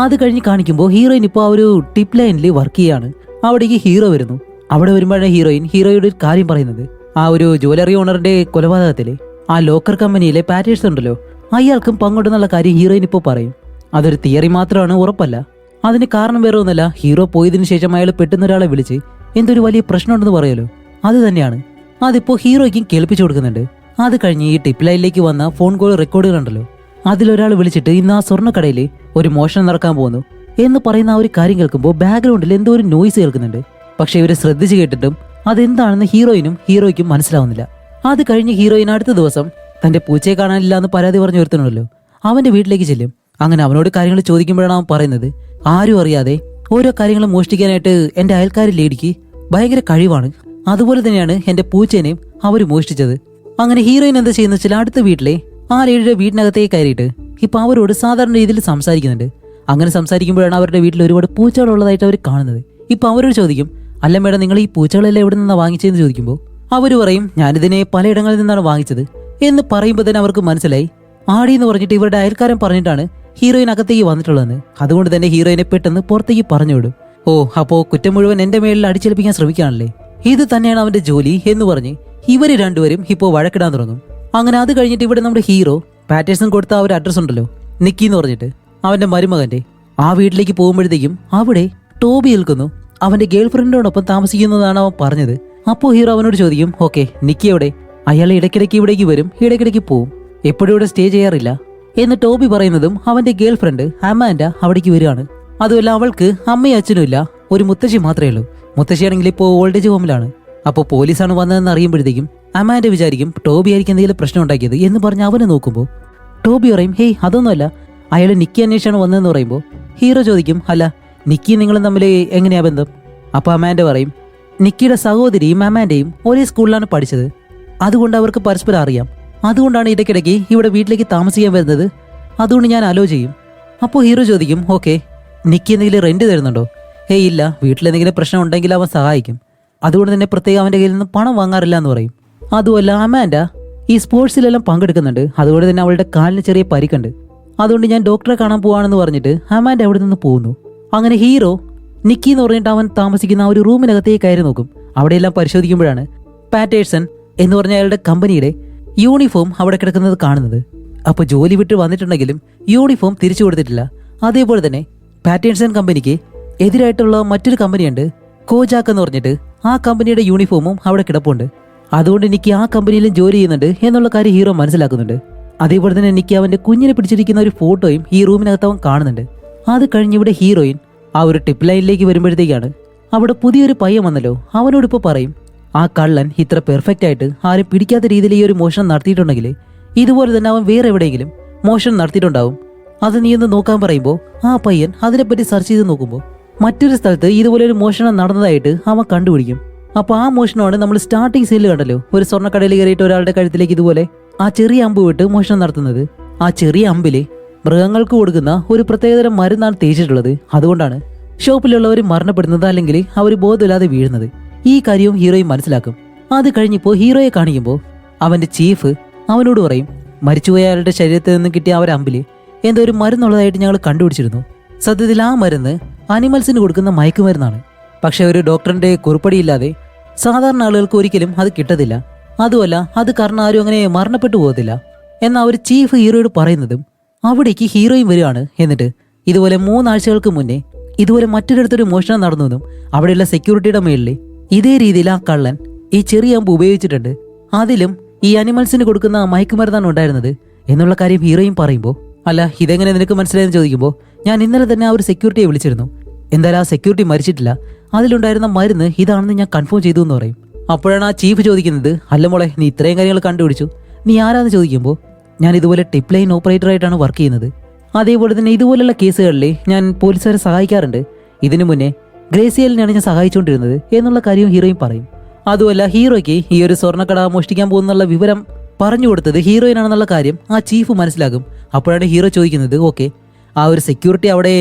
അത് കഴിഞ്ഞ് കാണിക്കുമ്പോൾ ഹീറോയിൻ ഇപ്പോൾ ആ ഒരു ടിപ്പ് ലൈനിൽ വർക്ക് ചെയ്യാണ്. അവിടേക്ക് ഹീറോ വരുന്നു. അവിടെ വരുമ്പോഴാണ് ഹീറോയിൻ ഹീറോയുടെ ഒരു കാര്യം പറയുന്നത്, ആ ഒരു ജ്വല്ലറി ഓണറിന്റെ കൊലപാതകത്തിലെ ആ ലോക്കർ കമ്പനിയിലെ പാറ്റേഴ്സൺ ഉണ്ടല്ലോ അയാൾക്കും പങ്കുണ്ടെന്നുള്ള കാര്യം ഹീറോയിൻ ഇപ്പോൾ പറയും. അതൊരു തിയറി മാത്രമാണ്, ഉറപ്പല്ല. അതിന് കാരണം വേറെ ഒന്നല്ല, ഹീറോ പോയതിനു ശേഷം അയാൾ പെട്ടെന്ന് ഒരാളെ വിളിച്ച് എന്തൊരു വലിയ പ്രശ്നമുണ്ടെന്ന് പറയല്ലോ, അത് തന്നെയാണ്. അതിപ്പോ ഹീറോയ്ക്കും കേൾപ്പിച്ചു കൊടുക്കുന്നുണ്ട്. അത് കഴിഞ്ഞ് ഈ ടിപ്പ് ലൈനിലേക്ക് വന്ന ഫോൺ കോൾ റെക്കോർഡുകളുണ്ടല്ലോ അതിലൊരാൾ വിളിച്ചിട്ട് ഇന്ന് ആ സ്വർണ്ണക്കടയിൽ ഒരു മോഷണം നടക്കാൻ പോകുന്നു എന്ന് പറയുന്ന ആ ഒരു കാര്യം കേൾക്കുമ്പോൾ ബാക്ക്ഗ്രൗണ്ടിൽ എന്തോ ഒരു നോയ്സ് കേൾക്കുന്നുണ്ട്. പക്ഷെ ഇവര് ശ്രദ്ധിച്ചു കേട്ടിട്ടും അതെന്താണെന്ന് ഹീറോയിനും ഹീറോയ്ക്കും മനസ്സിലാവുന്നില്ല. അത് കഴിഞ്ഞ് ഹീറോയിൻ അടുത്ത ദിവസം തന്റെ പൂച്ചയെ കാണാനില്ല എന്ന് പരാതി പറഞ്ഞു ഒരുത്തണല്ലോ അവന്റെ വീട്ടിലേക്ക് ചെല്ലും. അങ്ങനെ അവനോട് കാര്യങ്ങൾ ചോദിക്കുമ്പോഴാണ് അവൻ പറയുന്നത് ആരും അറിയാതെ ഓരോ കാര്യങ്ങളും മോഷ്ടിക്കാനായിട്ട് എന്റെ അയൽക്കാരി ലേഡിക്ക് ഭയങ്കര കഴിവാണ്, അതുപോലെ തന്നെയാണ് എന്റെ പൂച്ചേനെയും അവർ മോഷ്ടിച്ചത്. അങ്ങനെ ഹീറോയിൻ എന്താ ചെയ്യുന്ന വെച്ചാൽ അടുത്ത വീട്ടിലെ ആ ലേഡിയുടെ വീടിനകത്തേക്ക് കയറിയിട്ട് ഇപ്പൊ അവരോട് സാധാരണ രീതിയിൽ സംസാരിക്കുന്നുണ്ട്. അങ്ങനെ സംസാരിക്കുമ്പോഴാണ് അവരുടെ വീട്ടിൽ ഒരുപാട് പൂച്ചകളുള്ളതായിട്ട് അവർ കാണുന്നത്. ഇപ്പൊ അവരോട് ചോദിക്കും അല്ല മേഡം നിങ്ങൾ ഈ പൂച്ചകളെല്ലാം എവിടെ നിന്നാണ് വാങ്ങിച്ചതെന്ന് ചോദിക്കുമ്പോൾ അവർ പറയും ഞാനിതിനെ പലയിടങ്ങളിൽ നിന്നാണ് വാങ്ങിച്ചത് എന്ന് പറയുമ്പോൾ തന്നെ അവർക്ക് മനസ്സിലായി ആടി എന്ന് പറഞ്ഞിട്ട് ഇവരുടെ അയൽക്കാരൻ പറഞ്ഞിട്ടാണ് ഹീറോയിൻ അകത്തേക്ക് വന്നിട്ടുള്ളതെന്ന്. അതുകൊണ്ട് തന്നെ ഹീറോയിനെ പെട്ടെന്ന് പുറത്തേക്ക് പറഞ്ഞു വിടും. ഓ അപ്പോ കുറ്റം മുഴുവൻ എന്റെ മേളിൽ അടിച്ചേൽപ്പിക്കാൻ ശ്രമിക്കുകയാണല്ലേ, ഇത് തന്നെയാണ് അവന്റെ ജോലി എന്ന് പറഞ്ഞ് ഇവര് രണ്ടുപേരും ഇപ്പോൾ വഴക്കിടാൻ തുടങ്ങും. അങ്ങനെ അത് കഴിഞ്ഞിട്ട് ഇവിടെ നമ്മുടെ ഹീറോ പാറ്റേഴ്സൺ കൊടുത്ത ആ ഒരു അഡ്രസ് ഉണ്ടല്ലോ നിക്കി എന്ന് പറഞ്ഞിട്ട് അവന്റെ മരുമകന്റെ ആ വീട്ടിലേക്ക് പോകുമ്പോഴത്തേക്കും അവിടെ ടോബി നിൽക്കുന്നു. അവന്റെ ഗേൾ ഫ്രണ്ടിനോടൊപ്പം താമസിക്കുന്നതാണ് അവൻ പറഞ്ഞത്. അപ്പോൾ ഹീറോ അവനോട് ചോദിക്കും ഓക്കെ നിക്കി എവിടെ, അയാൾ ഇടയ്ക്കിടയ്ക്ക് ഇവിടേക്ക് വരും ഇടയ്ക്കിടയ്ക്ക് പോവും, എപ്പോഴും ഇവിടെ സ്റ്റേ ചെയ്യാറില്ല എന്ന് ടോബി പറയുന്നതും അവന്റെ ഗേൾ ഫ്രണ്ട് അമാൻഡ അവിടേക്ക് വരികയാണ്. അതുമല്ല അവൾക്ക് അമ്മയും അച്ഛനും ഇല്ല, ഒരു മുത്തശ്ശി മാത്രമേ ഉള്ളൂ. മുത്തശ്ശിയാണെങ്കിൽ ഇപ്പോൾ ഓൾഡ് ഏജ് ഹോമിലാണ്. അപ്പോൾ പോലീസാണ് വന്നതെന്ന് അറിയുമ്പോഴത്തേക്കും അമാൻഡ വിചാരിക്കും ടോബി ആയിരിക്കും എന്തെങ്കിലും പ്രശ്നം ഉണ്ടാക്കിയത് എന്ന് പറഞ്ഞ് അവനെ നോക്കുമ്പോൾ ടോബി പറയും ഹേയ് അതൊന്നുമല്ല, അയാൾ നിക്കി അന്വേഷിച്ചാണ് വന്നതെന്ന് പറയുമ്പോൾ ഹീറോ ചോദിക്കും അല്ല നിക്കി നിങ്ങളും തമ്മിൽ എങ്ങനെയാ ബന്ധം? അപ്പോൾ അമാൻഡ പറയും നിക്കിയുടെ സഹോദരിയും അമാൻഡയും ഒരേ സ്കൂളിലാണ് പഠിച്ചത്, അതുകൊണ്ട് അവർക്ക് പരസ്പരം അറിയാം, അതുകൊണ്ടാണ് ഇടയ്ക്കിടയ്ക്ക് ഇവിടെ വീട്ടിലേക്ക് താമസിക്കാൻ വരുന്നത്, അതുകൊണ്ട് ഞാൻ അലോ ചെയ്യും. അപ്പോൾ ഹീറോ ചോദിക്കും ഓക്കെ നിക്കി എന്തെങ്കിലും റെന്റ് തരുന്നുണ്ടോ? ഹേയ് ഇല്ല, വീട്ടിലെന്തെങ്കിലും പ്രശ്നം ഉണ്ടെങ്കിൽ അവൻ സഹായിക്കും, അതുകൊണ്ട് തന്നെ പ്രത്യേകം അവൻ്റെ കയ്യിൽ നിന്ന് പണം വാങ്ങാറില്ല എന്ന് പറയും. അതുമല്ല അമാൻഡ ഈ സ്പോർട്സിലെല്ലാം പങ്കെടുക്കുന്നുണ്ട്, അതുകൊണ്ട് തന്നെ അവളുടെ കാലിന് ചെറിയ പരിക്കുണ്ട്, അതുകൊണ്ട് ഞാൻ ഡോക്ടറെ കാണാൻ പോവാണെന്ന് പറഞ്ഞിട്ട് അമാൻഡ അവിടെ നിന്ന് പോകുന്നു. അങ്ങനെ ഹീറോ നിക്കി എന്ന് പറഞ്ഞിട്ട് അവൻ താമസിക്കുന്ന ആ ഒരു റൂമിനകത്തേക്ക് കയറി നോക്കും. അവിടെയെല്ലാം പരിശോധിക്കുമ്പോഴാണ് പാറ്റേഴ്സൺ എന്ന് പറഞ്ഞ അയാളുടെ കമ്പനിയുടെ യൂണിഫോം അവിടെ കിടക്കുന്നത് കാണുന്നത്. അപ്പോൾ ജോലി വിട്ട് വന്നിട്ടുണ്ടെങ്കിലും യൂണിഫോം തിരിച്ചു കൊടുത്തിട്ടില്ല. അതേപോലെ തന്നെ പാറ്റേൺസൺ കമ്പനിക്ക് എതിരായിട്ടുള്ള മറ്റൊരു കമ്പനിയുണ്ട്, കോജാക്ക് എന്ന് പറഞ്ഞിട്ട്. ആ കമ്പനിയുടെ യൂണിഫോമും അവിടെ കിടപ്പുണ്ട്. അതുകൊണ്ട് എനിക്ക് ആ കമ്പനിയിലും ജോലി ചെയ്യുന്നുണ്ട് എന്നുള്ള കാര്യം ഹീറോ മനസ്സിലാക്കുന്നുണ്ട്. അതേപോലെ തന്നെ എനിക്ക് അവന്റെ കുഞ്ഞിനെ പിടിച്ചിരിക്കുന്ന ഒരു ഫോട്ടോയും ഈ റൂമിനകത്ത് അവൻ കാണുന്നുണ്ട്. അത് കഴിഞ്ഞ് ഇവിടെ ഹീറോയിൻ ആ ഒരു ടിപ്പ് ലൈനിലേക്ക് വരുമ്പോഴത്തേക്കാണ് അവിടെ പുതിയൊരു പയ്യൻ വന്നല്ലോ. അവനോടിപ്പോൾ പറയും, ആ കള്ളൻ ഇത്ര പെർഫെക്റ്റ് ആയിട്ട് ആരും പിടിക്കാത്ത രീതിയിൽ ഈ ഒരു മോഷണം നടത്തിയിട്ടുണ്ടെങ്കിൽ ഇതുപോലെ തന്നെ അവൻ വേറെ എവിടെയെങ്കിലും മോഷണം നടത്തിയിട്ടുണ്ടാവും. അത് നീ ഒന്ന് നോക്കാൻ പറയുമ്പോൾ ആ പയ്യൻ അതിനെപ്പറ്റി സെർച്ച് ചെയ്ത് നോക്കുമ്പോൾ മറ്റൊരു സ്ഥലത്ത് ഇതുപോലെ ഒരു മോഷണം നടന്നതായിട്ട് അവൻ കണ്ടുപിടിക്കും. അപ്പോൾ ആ മോഷണമാണ് നമ്മൾ സ്റ്റാർട്ടിങ് സീനിൽ കണ്ടല്ലോ, ഒരു സ്വർണ്ണക്കടയിൽ കയറിയിട്ട് ഒരാളുടെ കഴുത്തിലേക്ക് ഇതുപോലെ ആ ചെറിയ അമ്പ് വിട്ട് മോഷണം നടത്തുന്നത്. ആ ചെറിയ അമ്പില് മൃഗങ്ങൾക്ക് കൊടുക്കുന്ന ഒരു പ്രത്യേകതരം മരുന്നാണ് തേച്ചിട്ടുള്ളത്. അതുകൊണ്ടാണ് ഷോപ്പിലുള്ളവർ മരണപ്പെടുന്നത്, അല്ലെങ്കിൽ അവർ ബോധമില്ലാതെ വീഴുന്നത്. ഈ കാര്യവും ഹീറോയും മനസ്സിലാക്കും. അത് കഴിഞ്ഞപ്പോൾ ഹീറോയെ കാണിക്കുമ്പോൾ അവന്റെ ചീഫ് അവനോട് പറയും, മരിച്ചുപോയ അയാളുടെ ശരീരത്തിൽ നിന്ന് കിട്ടിയ ആ ഒരു അമ്പില് എന്തോ ഒരു മരുന്നുള്ളതായിട്ട് ഞങ്ങൾ കണ്ടുപിടിച്ചിരുന്നു. സത്യത്തിൽ ആ മരുന്ന് അനിമൽസിന് കൊടുക്കുന്ന മയക്കുമരുന്നാണ്. പക്ഷെ ഒരു ഡോക്ടറിന്റെ കുറിപ്പടിയില്ലാതെ സാധാരണ ആളുകൾക്ക് ഒരിക്കലും അത് കിട്ടത്തില്ല. അതുമല്ല, അത് കാരണം ആരും അങ്ങനെ മരണപ്പെട്ടു പോകത്തില്ല എന്നാ ഒരു ചീഫ് ഹീറോയോട് പറയുന്നതും അവിടേക്ക് ഹീറോയും വരികയാണ്. എന്നിട്ട് ഇതുപോലെ 3 ആഴ്ചകൾക്ക് മുന്നേ ഇതുപോലെ മറ്റൊരിടത്തൊരു മോഷണം നടന്നെന്നും അവിടെയുള്ള സെക്യൂരിറ്റിയുടെ മേളിൽ ഇതേ രീതിയിൽ ആ കള്ളൻ ഈ ചെറിയ അമ്പ് ഉപയോഗിച്ചിട്ടുണ്ട്, അതിലും ഈ അനിമൽസിന് കൊടുക്കുന്ന മയക്കുമരുന്നാണ് ഉണ്ടായിരുന്നത് എന്നുള്ള കാര്യം ഹീറോയും പറയുമ്പോൾ, അല്ല ഇതെങ്ങനെ നിനക്ക് മനസ്സിലായെന്ന് ചോദിക്കുമ്പോൾ, ഞാൻ ഇന്നലെ തന്നെ ആ ഒരു സെക്യൂരിറ്റിയെ വിളിച്ചിരുന്നു. എന്തായാലും ആ സെക്യൂരിറ്റി മരിച്ചിട്ടില്ല, അതിലുണ്ടായിരുന്ന മരുന്ന് ഇതാണെന്ന് ഞാൻ കൺഫേം ചെയ്തു എന്ന് പറയും. അപ്പോഴാണ് ആ ചീഫ് ചോദിക്കുന്നത്, അല്ല മോളെ നീ ഇത്രയും കാര്യങ്ങൾ കണ്ടുപിടിച്ചു, നീ ആരാന്ന് ചോദിക്കുമ്പോൾ, ഞാൻ ഇതുപോലെ ടിപ്പ് ലൈൻ ഓപ്പറേറ്ററായിട്ടാണ് വർക്ക് ചെയ്യുന്നത്. അതേപോലെ തന്നെ ഇതുപോലുള്ള കേസുകളിൽ ഞാൻ പോലീസുകാരെ സഹായിക്കാറുണ്ട്. ഇതിനു മുന്നേ ഗ്രേസിയലിനെയാണ് ഞാൻ സഹായിച്ചുകൊണ്ടിരുന്നത് എന്നുള്ള കാര്യവും ഹീറോയിൻ പറയും. അതുമല്ല, ഹീറോയ്ക്ക് ഈ ഒരു സ്വർണ്ണക്കട മോഷ്ടിക്കാൻ പോകുന്നുള്ള വിവരം പറഞ്ഞു കൊടുത്തത് ഹീറോയിനാണെന്നുള്ള കാര്യം ആ ചീഫ് മനസ്സിലാകും. അപ്പോഴാണ് ഹീറോ ചോദിക്കുന്നത്, ഓക്കെ ആ ഒരു സെക്യൂരിറ്റി അവിടെ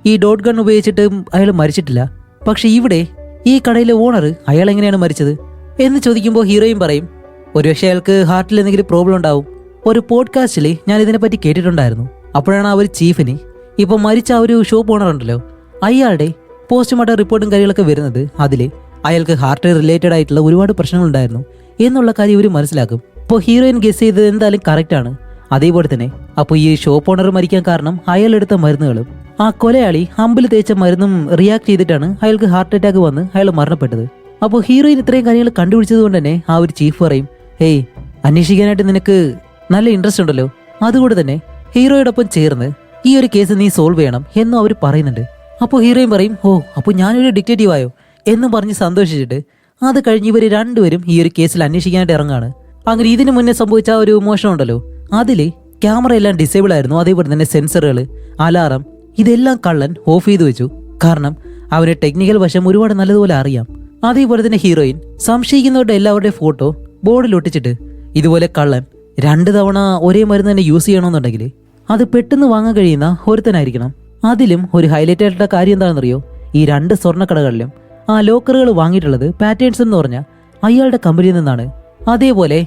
ഈ ഡോട്ട് ഗൺ ഉപയോഗിച്ചിട്ട് അയാൾ മരിച്ചിട്ടില്ല, പക്ഷെ ഇവിടെ ഈ കടയിലെ ഓണർ അയാൾ എങ്ങനെയാണ് മരിച്ചത് എന്ന് ചോദിക്കുമ്പോൾ ഹീറോയും പറയും, ഒരുപക്ഷെ അയാൾക്ക് ഹാർട്ടിൽ എന്തെങ്കിലും പ്രോബ്ലം ഉണ്ടാവും. ഒരു പോഡ്കാസ്റ്റിൽ ഞാൻ ഇതിനെപ്പറ്റി കേട്ടിട്ടുണ്ടായിരുന്നു. അപ്പോഴാണ് ആ ഒരു ചീഫിന് ഇപ്പോൾ മരിച്ച ആ ഒരു ഷോപ്പ് ഓണർ ഉണ്ടല്ലോ, അയാളുടെ പോസ്റ്റ്മോർട്ടം റിപ്പോർട്ടും കാര്യങ്ങളൊക്കെ വരുന്നത് അതിൽ അയാൾക്ക് ഹാർട്ട് റിലേറ്റഡ് ആയിട്ടുള്ള ഒരുപാട് പ്രശ്നങ്ങളുണ്ടായിരുന്നു എന്നുള്ള കാര്യം ഇവർ മനസ്സിലാക്കും. അപ്പോൾ ഹീറോയിൻ ഗസ് ചെയ്തത് എന്തായാലും കറക്റ്റ് ആണ്. അതേപോലെ തന്നെ അപ്പോൾ ഈ ഷോപ്പ് ഓണർ മരിക്കാൻ കാരണം അയാൾ എടുത്ത മരുന്നുകളും ആ കൊലയാളി അമ്പിൽ തേച്ച മരുന്നും റിയാക്ട് ചെയ്തിട്ടാണ് അയാൾക്ക് ഹാർട്ട് അറ്റാക്ക് വന്ന് അയാൾ മരണപ്പെട്ടത്. അപ്പോൾ ഹീറോയിൻ ഇത്രയും കാര്യങ്ങൾ കണ്ടുപിടിച്ചത് കൊണ്ട് തന്നെ ആ ഒരു ചീഫ് പറയും, ഹേയ് അന്വേഷിക്കാനായിട്ട് നിനക്ക് നല്ല ഇൻട്രസ്റ്റ് ഉണ്ടല്ലോ, അതുകൊണ്ട് തന്നെ ഹീറോയോടൊപ്പം ചേർന്ന് ഈ ഒരു കേസ് നീ സോൾവ് ചെയ്യണം എന്നും അവർ പറയുന്നുണ്ട്. അപ്പോൾ ഹീറോയും പറയും, ഓ അപ്പോൾ ഞാനൊരു ഡിറ്റക്റ്റീവ് ആയോ എന്നും പറഞ്ഞ് സന്തോഷിച്ചിട്ട് അത് കഴിഞ്ഞ് ഇവർ രണ്ടുപേരും ഈ ഒരു കേസിൽ അന്വേഷിക്കാനായിട്ട് ഇറങ്ങാണ്. അങ്ങനെ ഇതിനു മുന്നേ സംഭവിച്ച ആ ഒരു മോഷണം ഉണ്ടല്ലോ, അതിൽ ക്യാമറ എല്ലാം ഡിസേബിൾ ആയിരുന്നു. അതേപോലെ തന്നെ സെൻസറുകൾ, അലാറം ഇതെല്ലാം കള്ളൻ ഓഫ് ചെയ്തു വെച്ചു. കാരണം അവന് ടെക്നിക്കൽ വശം ഒരുപാട് നല്ലതുപോലെ അറിയാം. അതേപോലെ തന്നെ ഹീറോയിൻ സംശയിക്കുന്നവരുടെ എല്ലാവരുടെയും ഫോട്ടോ ബോർഡിൽ ഒട്ടിച്ചിട്ട് ഇതുപോലെ കള്ളൻ 2 തവണ ഒരേ മരുന്ന് തന്നെ യൂസ് ചെയ്യണമെന്നുണ്ടെങ്കിൽ അത് പെട്ടെന്ന് വാങ്ങാൻ കഴിയുന്ന ഒരുത്തനായിരിക്കണം. അതിലും ഒരു ഹൈലൈറ്റ് ആയിട്ടുള്ള കാര്യം എന്താണെന്നറിയോ, ഈ 2 സ്വർണ്ണക്കടകളിലും ആ ലോക്കറുകൾ വാങ്ങിയിട്ടുള്ളത് പാറ്റേൺസ് എന്ന് പറഞ്ഞ അയാളുടെ കമ്പനിയിൽ നിന്നാണ്. അതേപോലെ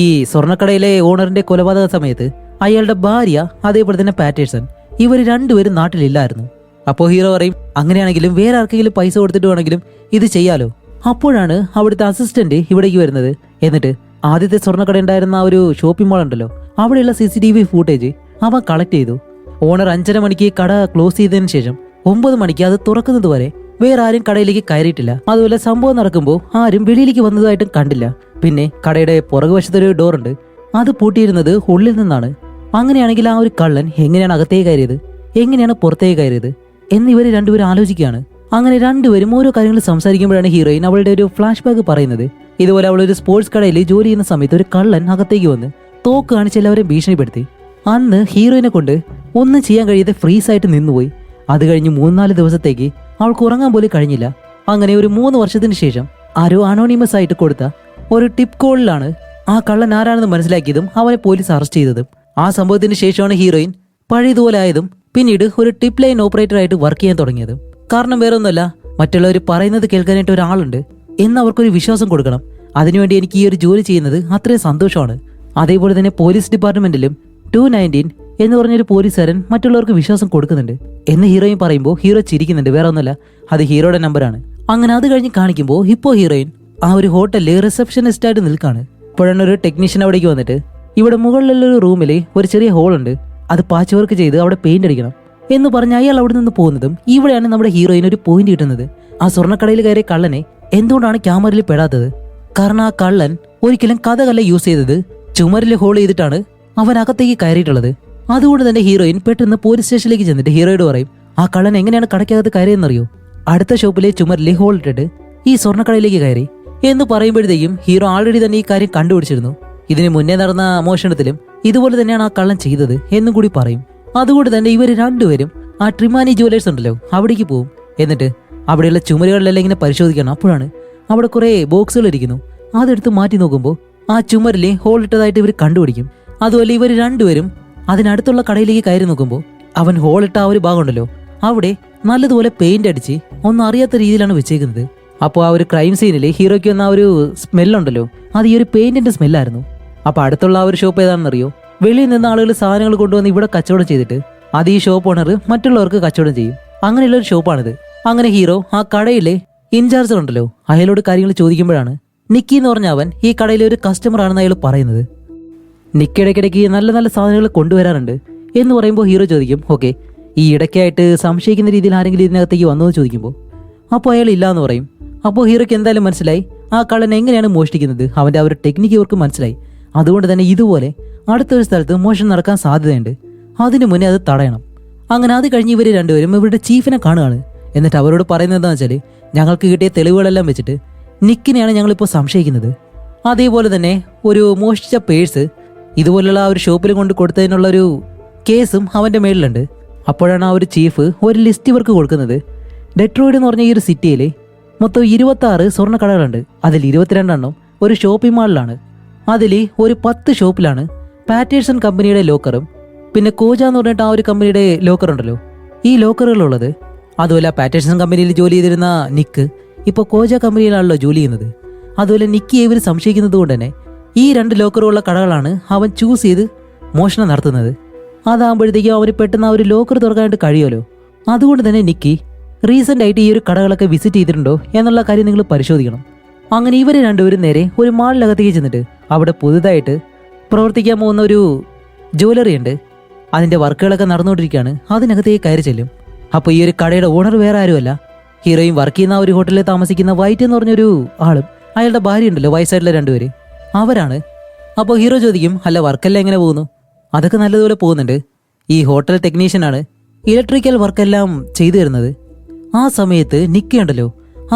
ഈ സ്വർണ്ണക്കടയിലെ ഓണറിന്റെ കൊലപാതക സമയത്ത് അയാളുടെ ഭാര്യ അതേപോലെ തന്നെ പാറ്റേഴ്സൺ ഇവർ രണ്ടുപേരും നാട്ടിലില്ലായിരുന്നു. അപ്പോൾ ഹീറോ പറയും, അങ്ങനെയാണെങ്കിലും വേറെ ആർക്കെങ്കിലും പൈസ കൊടുത്തിട്ട് വേണമെങ്കിലും ഇത് ചെയ്യാലോ. അപ്പോഴാണ് അവിടുത്തെ അസിസ്റ്റന്റ് ഇവിടേക്ക് വരുന്നത്. എന്നിട്ട് ആദ്യത്തെ സ്വർണ്ണക്കട ഉണ്ടായിരുന്ന ആ ഒരു ഷോപ്പിംഗ് മാൾ ഉണ്ടല്ലോ, അവിടെയുള്ള CCTV ഫൂട്ടേജ് അവൻ കളക്ട് ചെയ്തു. ഓണർ 5:30 മണിക്ക് കട ക്ലോസ് ചെയ്തതിന് ശേഷം 9 മണിക്ക് അത് തുറക്കുന്നത് വരെ വേറെ ആരും കടയിലേക്ക് കയറിയിട്ടില്ല. അതുപോലെ സംഭവം നടക്കുമ്പോൾ ആരും വെളിയിലേക്ക് വന്നതായിട്ടും കണ്ടില്ല. പിന്നെ കടയുടെ പുറകുവശത്തൊരു ഡോറുണ്ട്, അത് പൂട്ടിയിരുന്നത് ഉള്ളിൽ നിന്നാണ്. അങ്ങനെയാണെങ്കിൽ ആ ഒരു കള്ളൻ എങ്ങനെയാണ് അകത്തേക്ക് കയറിയത്, എങ്ങനെയാണ് പുറത്തേക്ക് കയറിയത് എന്ന് ഇവർ രണ്ടുപേരും ആലോചിക്കുകയാണ്. അങ്ങനെ രണ്ടുപേരും ഓരോ കാര്യങ്ങൾ സംസാരിക്കുമ്പോഴാണ് ഹീറോയിൻ അവളുടെ ഒരു ഫ്ലാഷ് ബാക്ക് പറയുന്നത്. ഇതുപോലെ അവളൊരു സ്പോർട്സ് കടയിൽ ജോലി ചെയ്യുന്ന സമയത്ത് ഒരു കള്ളൻ അകത്തേക്ക് വന്ന് തോക്ക് കാണിച്ച് എല്ലാവരെയും ഭീഷണിപ്പെടുത്തി. അന്ന് ഹീറോയിനെ കൊണ്ട് ഒന്നും ചെയ്യാൻ കഴിയാതെ ഫ്രീസായിട്ട് നിന്നുപോയി. അത് കഴിഞ്ഞ് 3-4 ദിവസത്തേക്ക് അവൾക്ക് ഉറങ്ങാൻ പോലും കഴിഞ്ഞില്ല. അങ്ങനെ ഒരു 3 വർഷത്തിന് ശേഷം ആരോ അനോണിമസ് ആയിട്ട് കൊടുത്ത ഒരു ടിപ്പ് കോളിലാണ് ആ കള്ളൻ ആരാണെന്ന് മനസ്സിലാക്കിയതും അവനെ പോലീസ് അറസ്റ്റ് ചെയ്തതും. ആ സംഭവത്തിന് ശേഷമാണ് ഹീറോയിൻ പഴയതുപോലെ ആയതും പിന്നീട് ഒരു ടിപ്പ് ലൈൻ ഓപ്പറേറ്റർ ആയിട്ട് വർക്ക് ചെയ്യാൻ തുടങ്ങിയതും. കാരണം വേറെ ഒന്നുമല്ല, മറ്റുള്ളവർ പറയുന്നത് കേൾക്കാനായിട്ട് ഒരാളുണ്ട് എന്ന് അവർക്കൊരു വിശ്വാസം കൊടുക്കണം. അതിനുവേണ്ടി എനിക്ക് ഈ ഒരു ജോലി ചെയ്യുന്നത് അത്രയും സന്തോഷമാണ്. അതേപോലെ തന്നെ പോലീസ് ഡിപ്പാർട്ട്മെന്റിലും 219 എന്ന് പറഞ്ഞൊരു പോലീസുകാരൻ മറ്റുള്ളവർക്ക് വിശ്വാസം കൊടുക്കുന്നുണ്ട് എന്ന് ഹീറോയിൻ പറയുമ്പോൾ ഹീറോ ചിരിക്കുന്നുണ്ട്. വേറെ ഒന്നുമല്ല, അത് ഹീറോയുടെ നമ്പറാണ്. അങ്ങനെ അത് കഴിഞ്ഞ് കാണിക്കുമ്പോൾ ഇപ്പോൾ ഹീറോയിൻ ആ ഒരു ഹോട്ടലിൽ റിസപ്ഷനിസ്റ്റ് ആയിട്ട് നിൽക്കാണ്. അപ്പോഴാണ് ഒരു ടെക്നീഷ്യൻ അവിടേക്ക് വന്നിട്ട് ഇവിടെ മുകളിലുള്ള ഒരു റൂമിൽ ഒരു ചെറിയ ഹോളുണ്ട്, അത് പാച്ച് വർക്ക് ചെയ്ത് അവിടെ പെയിന്റ് അടിക്കണം എന്ന് പറഞ്ഞ് അയാൾ അവിടെ നിന്ന് പോകുന്നതും ഇവിടെയാണ് നമ്മുടെ ഹീറോയിന് ഒരു പോയിന്റ് കിട്ടുന്നത്. ആ സ്വർണ്ണക്കടയിൽ കയറിയ കള്ളനെ എന്തുകൊണ്ടാണ് ക്യാമറയിൽ പെടാത്തത്? കാരണം ആ കള്ളൻ ഒരിക്കലും കഥകല്ല യൂസ് ചെയ്തത്, ചുമരിൽ ഹോൾ ചെയ്തിട്ടാണ് അവൻ അകത്തേക്ക് കയറിയിട്ടുള്ളത്. അതുകൊണ്ട് തന്നെ ഹീറോയിൻ പെട്ടെന്ന് പോലീസ് സ്റ്റേഷനിലേക്ക് ചെന്നിട്ട് ഹീറോയോട് പറയും, ആ കള്ളൻ എങ്ങനെയാണ് കടയ്ക്കകത്ത് കയറിയെന്നറിയോ? അടുത്ത ഷോപ്പിലെ ചുമരിൽ ഹോൾ ഇട്ടിട്ട് ഈ സ്വർണ്ണക്കടയിലേക്ക് കയറി എന്ന് പറയുമ്പോഴത്തേക്കും ഹീറോ ആൾറെഡി തന്നെ ഈ കാര്യം കണ്ടുപിടിച്ചിരുന്നു. ഇതിന് മുന്നേ നടന്ന മോഷണത്തിലും ഇതുപോലെ തന്നെയാണ് ആ കള്ളൻ ചെയ്തത് എന്നും കൂടി പറയും. അതുകൊണ്ട് തന്നെ ഇവർ രണ്ടുപേരും ആ ട്രിമാനി ജുവലേഴ്സ് ഉണ്ടല്ലോ അവിടേക്ക് പോകും. എന്നിട്ട് അവിടെയുള്ള ചുമരുകളിലെല്ലാം ഇങ്ങനെ പരിശോധിക്കണം. അപ്പോഴാണ് അവിടെ കുറെ ബോക്സുകൾ ഇരിക്കുന്നു. അതെടുത്ത് മാറ്റി നോക്കുമ്പോൾ ആ ചുമരിൽ ഹോൾ ഇട്ടതായിട്ട് ഇവർ കണ്ടുപിടിക്കും. അതുപോലെ ഇവർ രണ്ടുപേരും അതിനടുത്തുള്ള കടയിലേക്ക് കയറി നോക്കുമ്പോൾ അവൻ ഹോൾ ഇട്ട ആ ഒരു ഭാഗം ഉണ്ടല്ലോ അവിടെ നല്ലതുപോലെ പെയിന്റ് അടിച്ച് ഒന്നും അറിയാത്ത രീതിയിലാണ് വെച്ചേക്കുന്നത്. അപ്പോൾ ആ ഒരു ക്രൈം സീനിൽ ഹീറോയ്ക്ക് വന്ന ആ ഒരു സ്മെല്ലുണ്ടല്ലോ അത് ഈ ഒരു പെയിന്റിന്റെ സ്മെല്ലായിരുന്നു. അപ്പോൾ അടുത്തുള്ള ആ ഒരു ഷോപ്പ് ഏതാണെന്നറിയോ? വെളിയിൽ നിന്ന് ആളുകൾ സാധനങ്ങൾ കൊണ്ടുവന്ന് ഇവിടെ കച്ചവടം ചെയ്തിട്ട് അത് ഈ ഷോപ്പ് ഓണർ മറ്റുള്ളവർക്ക് കച്ചവടം ചെയ്യും. അങ്ങനെയുള്ള ഒരു ഷോപ്പാണിത്. അങ്ങനെ ഹീറോ ആ കടയിലെ ഇൻചാർജ് ഉണ്ടല്ലോ അയാളോട് കാര്യങ്ങൾ ചോദിക്കുമ്പോഴാണ് നിക്കി എന്ന് പറഞ്ഞ അവൻ ഈ കടയിലെ ഒരു കസ്റ്റമർ ആണെന്ന് അയാൾ പറയുന്നത്. നിക്കി ഇടയ്ക്കിടയ്ക്ക് നല്ല നല്ല സാധനങ്ങൾ കൊണ്ടുവരാറുണ്ട് എന്ന് പറയുമ്പോൾ ഹീറോ ചോദിക്കും, ഓക്കെ, ഈ ഇടയ്ക്കായിട്ട് സംശയിക്കുന്ന രീതിയിൽ ആരെങ്കിലും ഇതിനകത്തേക്ക് വന്നു എന്ന് ചോദിക്കുമ്പോൾ അപ്പോൾ അയാൾ ഇല്ല എന്ന് പറയും. അപ്പോൾ ഹീറോയ്ക്ക് എന്തായാലും മനസ്സിലായി ആ കള്ളൻ എങ്ങനെയാണ് മോഷ്ടിക്കുന്നത്, അവൻ്റെ ആ ഒരു ടെക്നിക്ക് ഇവർക്ക് മനസ്സിലായി. അതുകൊണ്ട് തന്നെ ഇതുപോലെ അടുത്തൊരു സ്ഥലത്ത് മോഷണം നടക്കാൻ സാധ്യതയുണ്ട്, അതിനു മുന്നേ അത് തടയണം. അങ്ങനെ അത് കഴിഞ്ഞ് ഇവർ രണ്ടുപേരും ഇവരുടെ ചീഫിനെ കാണുകയാണ്. എന്നിട്ട് അവരോട് പറയുന്നത് എന്താണെന്ന് വെച്ചാൽ, ഞങ്ങൾക്ക് കിട്ടിയ തെളിവുകളെല്ലാം വെച്ചിട്ട് നിക്കിനെയാണ് ഞങ്ങളിപ്പോൾ സംശയിക്കുന്നത്. അതേപോലെ തന്നെ ഒരു മോഷ്ടിച്ച പേഴ്സ് ഇതുപോലുള്ള ആ ഒരു ഷോപ്പിൽ കൊണ്ട് കൊടുത്തതിനുള്ളൊരു കേസും അവൻ്റെ മേളിലുണ്ട്. അപ്പോഴാണ് ആ ഒരു ചീഫ് ഒരു ലിസ്റ്റ് ഇവർക്ക് കൊടുക്കുന്നത്. ഡെട്രോയിഡ് എന്ന് പറഞ്ഞ ഈ ഒരു സിറ്റിയിൽ മൊത്തം 26 സ്വർണ്ണക്കടകളുണ്ട്. അതിൽ 22 ഒരു ഷോപ്പിംഗ് മാളിലാണ്. അതിൽ ഒരു 10 ഷോപ്പിലാണ് പാറ്റേഴ്സൺ കമ്പനിയുടെ ലോക്കറും പിന്നെ കോജ എന്ന് പറഞ്ഞിട്ട് ആ ഒരു കമ്പനിയുടെ ലോക്കർ ഉണ്ടല്ലോ ഈ ലോക്കറുകളുള്ളത്. അതുപോലെ പാറ്റേഴ്സൺ കമ്പനിയിൽ ജോലി ചെയ്തിരുന്ന നിക്ക് ഇപ്പോൾ കോജ കമ്പനിയിലാണല്ലോ ജോലി ചെയ്യുന്നത്. അതുപോലെ നിക്കി ഇവർ സംശയിക്കുന്നത് കൊണ്ട് തന്നെ ഈ 2 ലോക്കറുള്ള കടകളാണ് അവൻ ചൂസ് ചെയ്ത് മോഷണം നടത്തുന്നത്. അതാകുമ്പോഴത്തേക്കും അവന് പെട്ടെന്ന് ആ ഒരു ലോക്കർ തുറക്കാനായിട്ട് കഴിയുമല്ലോ. അതുകൊണ്ട് തന്നെ നിക്കി റീസെൻ്റ് ആയിട്ട് ഈ ഒരു കടകളൊക്കെ വിസിറ്റ് ചെയ്തിട്ടുണ്ടോ എന്നുള്ള കാര്യം നിങ്ങൾ പരിശോധിക്കണം. അങ്ങനെ ഇവർ രണ്ടുപേരും നേരെ ഒരു മാളിനകത്തേക്ക് ചെന്നിട്ട് അവിടെ പുതുതായിട്ട് പ്രവർത്തിക്കാൻ പോകുന്ന ഒരു ജ്വല്ലറി ഉണ്ട്, അതിൻ്റെ വർക്കുകളൊക്കെ നടന്നുകൊണ്ടിരിക്കുകയാണ്. അതിനകത്തേക്ക് കയറി ചെല്ലും. അപ്പോൾ ഈ ഒരു കടയുടെ ഓണർ വേറെ ആരുമല്ല, ഹീറോയിൻ വർക്ക് ചെയ്യുന്ന ഒരു ഹോട്ടലിൽ താമസിക്കുന്ന വൈറ്റ് എന്ന് പറഞ്ഞൊരു ആളും അയാളുടെ ഭാര്യ ഉണ്ടല്ലോ വയസ്സായിട്ടുള്ള 2 പേര്, അവരാണ്. അപ്പോൾ ഹീറോ ചോദിക്കും, അല്ല വർക്കെല്ലാം എങ്ങനെ പോകുന്നു? അതൊക്കെ നല്ലതുപോലെ പോകുന്നുണ്ട്. ഈ ഹോട്ടൽ ടെക്നീഷ്യനാണ് ഇലക്ട്രിക്കൽ വർക്കെല്ലാം ചെയ്തു തരുന്നത്. ആ സമയത്ത് നിക്കി ഉണ്ടല്ലോ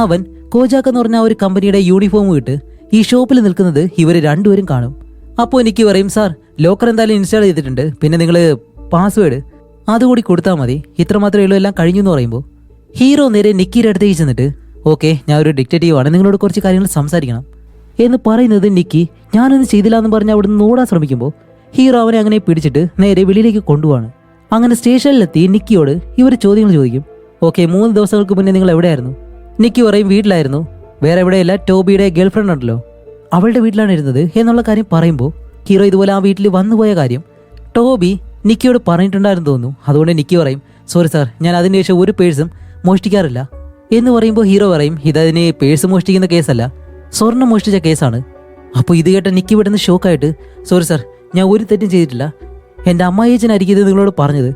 അവൻ കോജാക്ക് എന്ന് പറഞ്ഞ ഒരു കമ്പനിയുടെ യൂണിഫോം ഇട്ട് ഈ ഷോപ്പിൽ നിൽക്കുന്നത് ഇവർ രണ്ടുപേരും കാണും. അപ്പോൾ നിക്കി പറയും, സാർ ലോക്കർ എന്തായാലും ഇൻസ്റ്റാൾ ചെയ്തിട്ടുണ്ട്, പിന്നെ നിങ്ങൾ പാസ്വേഡ് അതുകൂടി കൊടുത്താൽ മതി, ഇത്രമാത്രമേ ഉള്ളൂ, എല്ലാം കഴിഞ്ഞു എന്ന് പറയുമ്പോൾ ഹീറോ നേരെ നിക്കിയുടെ അടുത്തേക്ക് ചെന്നിട്ട്, ഓക്കെ, ഞാൻ ഒരു ഡിറ്റക്റ്റീവാണ്, നിങ്ങളോട് കുറച്ച് കാര്യങ്ങൾ സംസാരിക്കണം എന്ന് പറയുന്നത് നിക്കി ഞാനൊന്നും ചെയ്തില്ല എന്ന് പറഞ്ഞ് അവിടെ നിന്ന് ഓടാൻ ശ്രമിക്കുമ്പോൾ ഹീറോ അവനെ അങ്ങനെ പിടിച്ചിട്ട് നേരെ വെളിയിലേക്ക് കൊണ്ടുപോവാണ്. അങ്ങനെ സ്റ്റേഷനിലെത്തി നിക്കിയോട് ഇവർ ചോദ്യങ്ങൾ ചോദിക്കും. ഓക്കെ, 3 ദിവസങ്ങൾക്ക് മുന്നേ നിങ്ങൾ എവിടെയായിരുന്നു? നിക്കി പറയും, വീട്ടിലായിരുന്നു, വേറെ എവിടെയല്ല, ടോബിയുടെ ഗേൾഫ്രണ്ട് ഉണ്ടല്ലോ അവളുടെ വീട്ടിലാണ് ഇരുന്നത് എന്നുള്ള കാര്യം പറയുമ്പോൾ ഹീറോ ഇതുപോലെ ആ വീട്ടിൽ വന്നുപോയ കാര്യം ടോബി നിക്കിയോട് പറഞ്ഞിട്ടുണ്ടായിരുന്നു തോന്നുന്നു. അതുകൊണ്ട് നിക്കി പറയും, സോറി സാർ, ഞാൻ അതിന് ശേഷം ഒരു പേഴ്സും മോഷ്ടിക്കാറില്ല എന്ന് പറയുമ്പോൾ ഹീറോ പറയും, ഇതതിന് പേഴ്സ് മോഷ്ടിക്കുന്ന കേസല്ല, സ്വർണ്ണം മോഷ്ടിച്ച കേസാണ്. അപ്പോൾ ഇത് കേട്ട നിക്കി പെട്ടെന്ന് ഷോക്കായിട്ട്, സോറി സാർ, ഞാൻ ഒരു തെറ്റും ചെയ്തിട്ടില്ല, എൻ്റെ അമ്മായിയച്ഛനായിരിക്കും ഇത് നിങ്ങളോട് പറഞ്ഞത്,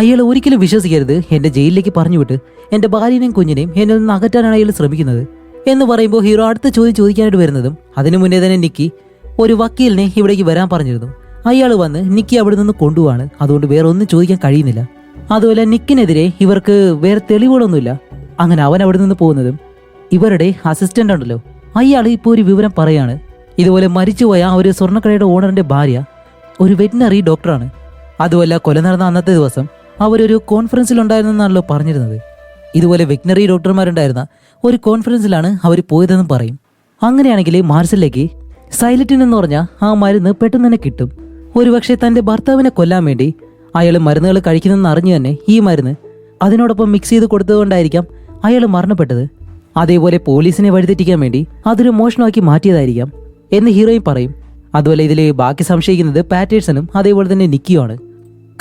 അയാൾ ഒരിക്കലും വിശ്വസിക്കരുത്, എൻ്റെ ജയിലിലേക്ക് പറഞ്ഞു വിട്ട് എൻ്റെ ഭാര്യനെയും കുഞ്ഞിനെയും എന്നെ നിന്ന് അകറ്റാനാണ് അയാൾ ശ്രമിക്കുന്നത് എന്ന് പറയുമ്പോൾ ഹീറോ അടുത്ത ചോദ്യം ചോദിക്കാനായിട്ട് വരുന്നതും അതിനു മുന്നേ തന്നെ നിക്കി ഒരു വക്കീലിനെ ഇവിടേക്ക് വരാൻ പറഞ്ഞിരുന്നു. അയാൾ വന്ന് നിക്കി അവിടെ നിന്ന് കൊണ്ടുപോവാണ്. അതുകൊണ്ട് വേറെ ഒന്നും ചോദിക്കാൻ കഴിയുന്നില്ല. അതുപോലെ നിക്കിനെതിരെ ഇവർക്ക് വേറെ തെളിവുകളൊന്നുമില്ല. അങ്ങനെ അവൻ അവിടെ നിന്ന് പോകുന്നതും ഇവരുടെ അസിസ്റ്റന്റ് ഉണ്ടല്ലോ അയാൾ ഇപ്പോൾ ഒരു വിവരം പറയാണ്, ഇതുപോലെ മരിച്ചുപോയ ആ ഒരു സ്വർണ്ണക്കടയുടെ ഓണറിന്റെ ഭാര്യ ഒരു വെറ്റിനറി ഡോക്ടറാണ്. അതുമല്ല, കൊല നടന്ന അന്നത്തെ ദിവസം അവരൊരു കോൺഫറൻസിലുണ്ടായിരുന്നെന്നാണല്ലോ പറഞ്ഞിരുന്നത്. ഇതുപോലെ വെറ്റിനറി ഡോക്ടർമാരുണ്ടായിരുന്ന ഒരു കോൺഫറൻസിലാണ് അവർ പോയതെന്നും പറയും. അങ്ങനെയാണെങ്കിൽ മാർസിലേക്ക് സൈലറ്റിൻ എന്ന് പറഞ്ഞ ആ മരുന്ന് പെട്ടെന്ന് തന്നെ കിട്ടും. ഒരുപക്ഷെ തൻ്റെ ഭർത്താവിനെ കൊല്ലാൻ വേണ്ടി അയാൾ മരുന്നുകൾ കഴിക്കുന്നതെന്ന് അറിഞ്ഞു തന്നെ ഈ മരുന്ന് അതിനോടൊപ്പം മിക്സ് ചെയ്ത് കൊടുത്തതുകൊണ്ടായിരിക്കാം അയാൾ മരണപ്പെട്ടത്. അതേപോലെ പോലീസിനെ വഴിതെറ്റിക്കാൻ വേണ്ടി അതൊരു മോഷണമാക്കി മാറ്റിയതായിരിക്കാം എന്ന് ഹീറോയിൻ പറയും. അതുപോലെ ഇതിൽ ബാക്കി സംശയിക്കുന്നത് പാറ്റേഴ്സണും അതേപോലെ തന്നെ നിക്കിയുമാണ്.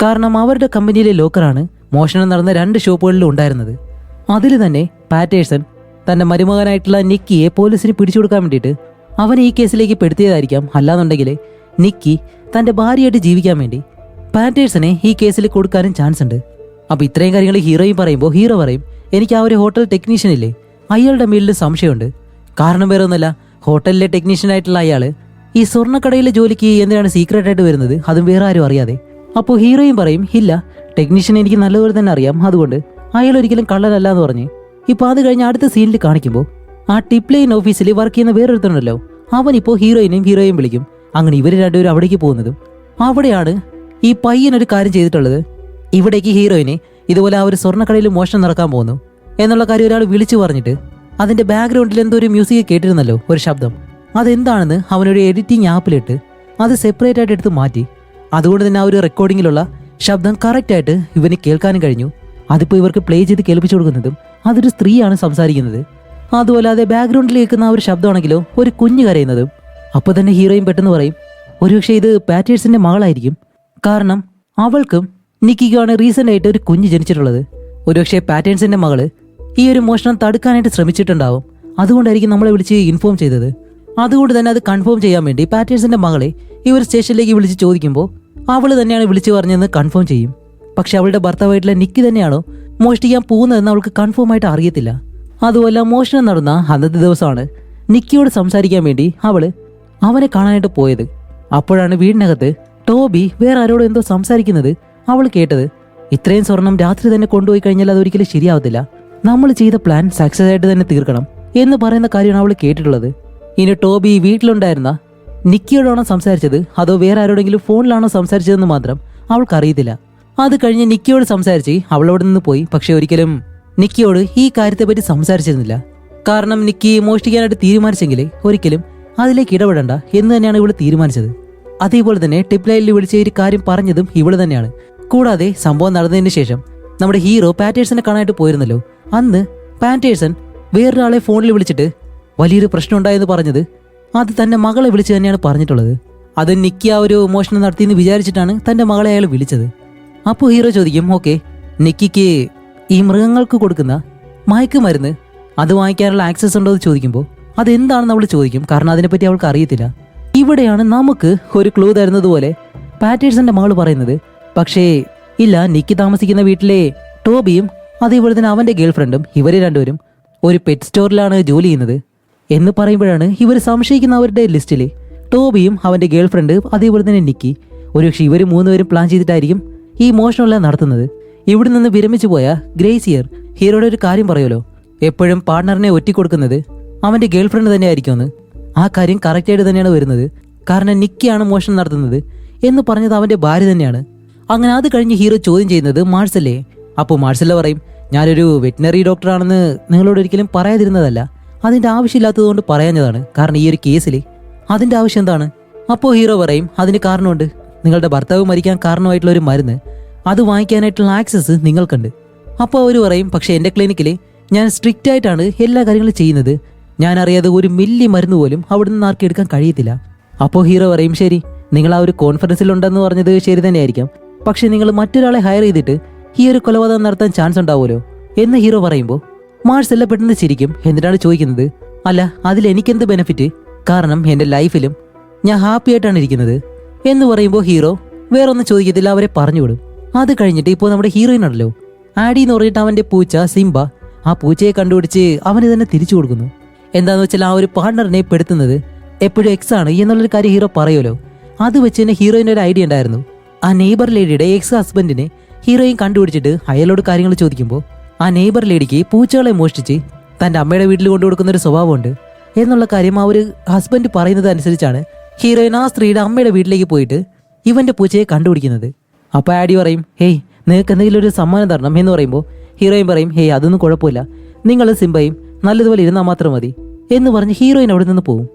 കാരണം അവരുടെ കമ്പനിയിലെ ലോക്കറാണ് മോഷണം നടന്ന 2 ഷോപ്പുകളിലും ഉണ്ടായിരുന്നത്. അതിൽ തന്നെ പാറ്റേഴ്സൺ തൻ്റെ മരുമകനായിട്ടുള്ള നിക്കിയെ പോലീസിന് പിടിച്ചു കൊടുക്കാൻ വേണ്ടിയിട്ട് അവനെ ഈ കേസിലേക്ക് പെടുത്തിയതായിരിക്കാം. അല്ലാന്നുണ്ടെങ്കിൽ നിക്കി തന്റെ ഭാര്യയായിട്ട് ജീവിക്കാൻ വേണ്ടി പാറ്റേഴ്സിനെ ഈ കേസിൽ കൊടുക്കാനും ചാൻസ് ഉണ്ട്. അപ്പൊ ഇത്രയും കാര്യങ്ങൾ ഹീറോയും പറയുമ്പോൾ ഹീറോ പറയും, എനിക്ക് ആ ഒരു ഹോട്ടൽ ടെക്നീഷ്യൻ ഇല്ലേ, അയാളുടെ മേലിൽ സംശയമുണ്ട്. കാരണം വേറെ ഒന്നല്ല, ഹോട്ടലിലെ ടെക്നീഷ്യൻ ആയിട്ടുള്ള അയാള് ഈ സ്വർണ്ണക്കടയിലെ ജോലിക്ക് എന്തിനാണ് സീക്രട്ട് ആയിട്ട് വരുന്നത്, അതും വേറെ ആരും അറിയാതെ. അപ്പോൾ ഹീറോയും പറയും, ഇല്ല, ടെക്നീഷ്യൻ എനിക്ക് നല്ലപോലെ തന്നെ അറിയാം, അതുകൊണ്ട് അയാൾ ഒരിക്കലും കള്ളനല്ല എന്ന് പറഞ്ഞ്. ഇപ്പൊ അത് കഴിഞ്ഞ് അടുത്ത സീനിൽ കാണിക്കുമ്പോൾ ആ ടിപ്പ് ലൈൻ ഓഫീസിൽ വർക്ക് ചെയ്യുന്ന വേറൊരുത്തനുണ്ടല്ലോ, അവനിപ്പോൾ ഹീറോയും വിളിക്കും. അങ്ങനെ ഇവർ രണ്ടുപേരും അവിടേക്ക് പോകുന്നതും അവിടെയാണ് ഈ പയ്യനൊരു കാര്യം ചെയ്തിട്ടുള്ളത്. ഇവിടേക്ക് ഹീറോയിനെ ഇതുപോലെ ആ ഒരു സ്വർണ്ണക്കടയിൽ മോഷണം നടക്കാൻ പോകുന്നു എന്നുള്ള കാര്യം ഒരാൾ വിളിച്ചു പറഞ്ഞിട്ട് അതിന്റെ ബാക്ക്ഗ്രൗണ്ടിൽ എന്തോ ഒരു മ്യൂസിക് കേട്ടിരുന്നല്ലോ, ഒരു ശബ്ദം. അതെന്താണെന്ന് അവനൊരു എഡിറ്റിംഗ് ആപ്പിലിട്ട് അത് സെപ്പറേറ്റ് ആയിട്ട് എടുത്ത് മാറ്റി. അതുകൊണ്ട് തന്നെ ആ ഒരു റെക്കോർഡിങ്ങിലുള്ള ശബ്ദം കറക്റ്റായിട്ട് ഇവന് കേൾക്കാനും കഴിഞ്ഞു. അതിപ്പോൾ ഇവർക്ക് പ്ലേ ചെയ്ത് കേൾപ്പിച്ചു കൊടുക്കുന്നതും അതൊരു സ്ത്രീയാണ് സംസാരിക്കുന്നത്. അതുപോലെ ബാക്ക്ഗ്രൗണ്ടിൽ കേൾക്കുന്ന ആ ഒരു ശബ്ദമാണെങ്കിലോ ഒരു കുഞ്ഞ് കരയുന്നതും. അപ്പോൾ തന്നെ ഹീറോയും പെട്ടെന്ന് പറയും, ഒരുപക്ഷെ ഇത് പാറ്റേഴ്സിന്റെ മകളായിരിക്കും. കാരണം അവൾക്കും നിക്കിക്കുമാണ് റീസെന്റ് ആയിട്ട് ഒരു കുഞ്ഞ് ജനിച്ചിട്ടുള്ളത്. ഒരുപക്ഷെ പാറ്റേൺസിന്റെ മകള് ഈ ഒരു മോഷണം തടുക്കാനായിട്ട് ശ്രമിച്ചിട്ടുണ്ടാവും. അതുകൊണ്ടായിരിക്കും നമ്മളെ വിളിച്ച് ഇൻഫോം ചെയ്തത്. അതുകൊണ്ട് തന്നെ അത് കൺഫേം ചെയ്യാൻ വേണ്ടി പാറ്റേഴ്സിന്റെ മകളെ ഈ ഒരു സ്റ്റേഷനിലേക്ക് വിളിച്ച് ചോദിക്കുമ്പോൾ അവള് തന്നെയാണ് വിളിച്ചു പറഞ്ഞതെന്ന് കൺഫേം ചെയ്യും. പക്ഷെ അവളുടെ ഭർത്താവായിട്ടുള്ള നിക്കി തന്നെയാണോ മോഷ്ടിക്കാൻ പോകുന്നതെന്ന് അവൾക്ക് കൺഫേം ആയിട്ട് അറിയത്തില്ല. അതുമല്ല, മോഷണം നടന്ന അന്നത്തെ ദിവസമാണ് നിക്കിയോട് സംസാരിക്കാൻ വേണ്ടി അവനെ കാണാനായിട്ട് പോയത്. അപ്പോഴാണ് വീടിനകത്ത് ടോബി വേറെ ആരോടും എന്തോ സംസാരിക്കുന്നത് അവൾ കേട്ടത്. ഇത്രയും സ്വർണം രാത്രി തന്നെ കൊണ്ടുപോയി കഴിഞ്ഞാൽ അതൊരിക്കലും ശരിയാവത്തില്ല, നമ്മൾ ചെയ്ത പ്ലാൻ സക്സസ് ആയിട്ട് തന്നെ തീർക്കണം എന്ന് പറയുന്ന കാര്യമാണ് അവൾ കേട്ടിട്ടുള്ളത്. ഇനി ടോബി വീട്ടിലുണ്ടായിരുന്ന നിക്കിയോടാണോ സംസാരിച്ചത് അതോ വേറെ ആരോടെങ്കിലും ഫോണിലാണോ സംസാരിച്ചതെന്ന് മാത്രം അവൾക്കറിയത്തില്ല. അത് കഴിഞ്ഞ് നിക്കിയോട് സംസാരിച്ച് അവളവിടെ നിന്ന് പോയി. പക്ഷെ ഒരിക്കലും നിക്കിയോട് ഈ കാര്യത്തെപ്പറ്റി സംസാരിച്ചിരുന്നില്ല. കാരണം നിക്കി മോഷ്ടിക്കാനായിട്ട് തീരുമാനിച്ചെങ്കിൽ ഒരിക്കലും അതിലേക്ക് ഇടപെടണ്ട എന്ന് തന്നെയാണ് ഇവള് തീരുമാനിച്ചത്. അതേപോലെ തന്നെ ടിപ്പ് ലൈനിൽ വിളിച്ച ഒരു കാര്യം പറഞ്ഞതും ഇവള് തന്നെയാണ്. കൂടാതെ സംഭവം നടന്നതിന് ശേഷം നമ്മുടെ ഹീറോ പാറ്റേഴ്സിനെ കാണാനായിട്ട് പോയിരുന്നല്ലോ, അന്ന് പാറ്റേഴ്സൺ വേറൊരാളെ ഫോണിൽ വിളിച്ചിട്ട് വലിയൊരു പ്രശ്നം ഉണ്ടായെന്ന് പറഞ്ഞത് അത് തന്റെ മകളെ വിളിച്ച് തന്നെയാണ് പറഞ്ഞിട്ടുള്ളത്. അത് നിക്കി ആ ഒരു മോഷണം നടത്തിയെന്ന് വിചാരിച്ചിട്ടാണ് തന്റെ മകളെ അയാൾ വിളിച്ചത്. അപ്പോൾ ഹീറോ ചോദിക്കും, ഓക്കെ, നിക്കിക്ക് ഈ മൃഗങ്ങൾക്ക് കൊടുക്കുന്ന മയക്കുമരുന്ന് അത് വാങ്ങിക്കാനുള്ള ആക്സസ് ഉണ്ടോ എന്ന് ചോദിക്കുമ്പോൾ അതെന്താണെന്ന് അവൾ ചോദിക്കും. കാരണം അതിനെപ്പറ്റി അവൾക്ക് അറിയത്തില്ല. ഇവിടെയാണ് നമുക്ക് ഒരു ക്ലൂ തരുന്നതുപോലെ പാറ്റേഴ്സന്റെ മകൾ പറയുന്നത്, പക്ഷേ ഇല്ല, നിക്കി താമസിക്കുന്ന വീട്ടിലെ ടോബിയും അതേപോലെ തന്നെ അവന്റെ ഗേൾഫ്രണ്ടും ഇവര് രണ്ടുപേരും ഒരു പെറ്റ് സ്റ്റോറിലാണ് ജോലി ചെയ്യുന്നത് എന്ന് പറയുമ്പോഴാണ് ഇവർ സംശയിക്കുന്ന അവരുടെ ലിസ്റ്റിൽ ടോബിയും അവന്റെ ഗേൾഫ്രണ്ട് അതേപോലെ തന്നെ നിക്കി, ഒരുപക്ഷെ ഇവർ മൂന്നുപേരും പ്ലാൻ ചെയ്തിട്ടായിരിക്കും ഈ മോഷണമെല്ലാം നടത്തുന്നത്. ഇവിടെ നിന്ന് വിരമിച്ചു പോയ ഗ്രേസിയർ ഹീറോയുടെ ഒരു കാര്യം പറയുമല്ലോ, എപ്പോഴും പാർട്ണറിനെ ഒറ്റിക്കൊടുക്കുന്നത് അവന്റെ ഗേൾഫ്രണ്ട് തന്നെ ആയിരിക്കുമെന്ന്. ആ കാര്യം കറക്റ്റായിട്ട് തന്നെയാണ് വരുന്നത്. കാരണം നിക്കിയാണ് മോഷണം നടത്തുന്നത് എന്ന് പറഞ്ഞത് അവന്റെ ഭാര്യ തന്നെയാണ്. അങ്ങനെ അത് കഴിഞ്ഞ് ഹീറോ ചോദ്യം ചെയ്യുന്നത് മാർസല്ലേ. അപ്പോൾ മാർസല്ല പറയും, ഞാനൊരു വെറ്റിനറി ഡോക്ടറാണെന്ന് നിങ്ങളോട് ഒരിക്കലും പറയാതിരുന്നതല്ല, അതിന്റെ ആവശ്യമില്ലാത്തതുകൊണ്ട് പറയാഞ്ഞതാണ്. കാരണം ഈ ഒരു കേസിൽ അതിന്റെ ആവശ്യം എന്താണ്? അപ്പോൾ ഹീറോ പറയും, അതിന് കാരണമുണ്ട്. നിങ്ങളുടെ ഭർത്താവ് മരിക്കാൻ കാരണമായിട്ടുള്ള ഒരു മരുന്ന് അത് വാങ്ങിക്കാനായിട്ടുള്ള ആക്സസ് നിങ്ങൾക്കുണ്ട്. അപ്പോൾ അവർ പറയും, പക്ഷേ എൻ്റെ ക്ലിനിക്കിൽ ഞാൻ സ്ട്രിക്റ്റ് ആയിട്ടാണ് എല്ലാ കാര്യങ്ങളും ചെയ്യുന്നത്, ഞാൻ അറിയാതെ ഒരു മില്ലി മരുന്ന് പോലും അവിടെ നിന്ന് ആർക്കും എടുക്കാൻ കഴിയത്തില്ല. അപ്പോൾ ഹീറോ പറയും, ശരി, നിങ്ങൾ ആ ഒരു കോൺഫറൻസിൽ ഉണ്ടെന്ന് പറഞ്ഞത് ശരി തന്നെയായിരിക്കാം, പക്ഷെ നിങ്ങൾ മറ്റൊരാളെ ഹയർ ചെയ്തിട്ട് ഈ ഒരു കൊലപാതകം നടത്താൻ ചാൻസ് ഉണ്ടാവുമല്ലോ എന്ന് ഹീറോ പറയുമ്പോൾ മാർസെല്ല പെട്ടെന്ന് ചിരിക്കും. എന്നിട്ടാണ് ചോദിക്കുന്നത്, അല്ല, അതിൽ എനിക്കെന്ത് ബെനിഫിറ്റ്? കാരണം എൻ്റെ ലൈഫിലും ഞാൻ ഹാപ്പി ആയിട്ടാണ് ഇരിക്കുന്നത് എന്ന് പറയുമ്പോൾ ഹീറോ വേറൊന്നും ചോദിക്കത്തില്ല, അവരെ പറഞ്ഞുവിടും. അത് കഴിഞ്ഞിട്ട് ഇപ്പോൾ നമ്മുടെ ഹീറോയിൻ ഉണ്ടല്ലോ, ആഡി എന്ന് പറഞ്ഞിട്ട് അവൻ്റെ പൂച്ച സിംബ ആ പൂച്ചയെ കണ്ടുപിടിച്ച് അവന് തന്നെ തിരിച്ചു കൊടുക്കുന്നു. എന്താന്ന് വെച്ചാൽ ആ ഒരു പാർട്ണറിനെ പെടുത്തുന്നത് എപ്പോഴും എക്സ് ആണ് എന്നുള്ളൊരു കാര്യം ഹീറോ പറയുമല്ലോ. അത് വെച്ച് തന്നെ ഹീറോയിൻ്റെ ഒരു ഐഡിയ ഉണ്ടായിരുന്നു. ആ നെയ്ബർ ലേഡിയുടെ എക്സ് ഹസ്ബൻഡിനെ ഹീറോയിൻ കണ്ടുപിടിച്ചിട്ട് അയാളോട് കാര്യങ്ങൾ ചോദിക്കുമ്പോൾ ആ നെയ്ബർ ലേഡിക്ക് പൂച്ചകളെ മോഷ്ടിച്ച് തൻ്റെ അമ്മയുടെ വീട്ടിൽ കൊണ്ടു കൊടുക്കുന്ന ഒരു സ്വഭാവമുണ്ട് എന്നുള്ള കാര്യം ആ ഒരു ഹസ്ബൻഡ് പറയുന്നത് അനുസരിച്ചാണ് ഹീറോയിൻ ആ സ്ത്രീയുടെ അമ്മയുടെ വീട്ടിലേക്ക് പോയിട്ട് ഇവന്റെ പൂച്ചയെ കണ്ടുപിടിക്കുന്നത്. അപ്പോൾ ആഡി പറയും, ഹേയ്, നിങ്ങൾക്ക് എന്തെങ്കിലും ഒരു സമ്മാനം തരണം എന്ന് പറയുമ്പോൾ ഹീറോയിൻ പറയും, ഹേയ്, അതൊന്നും കുഴപ്പമില്ല, നിങ്ങൾ സിംബയും നല്ലതുപോലെ ഇരുന്നാൽ മാത്രം മതി എന്ന് പറഞ്ഞ് ഹീറോയിൻ അവിടെ നിന്ന് പോകും.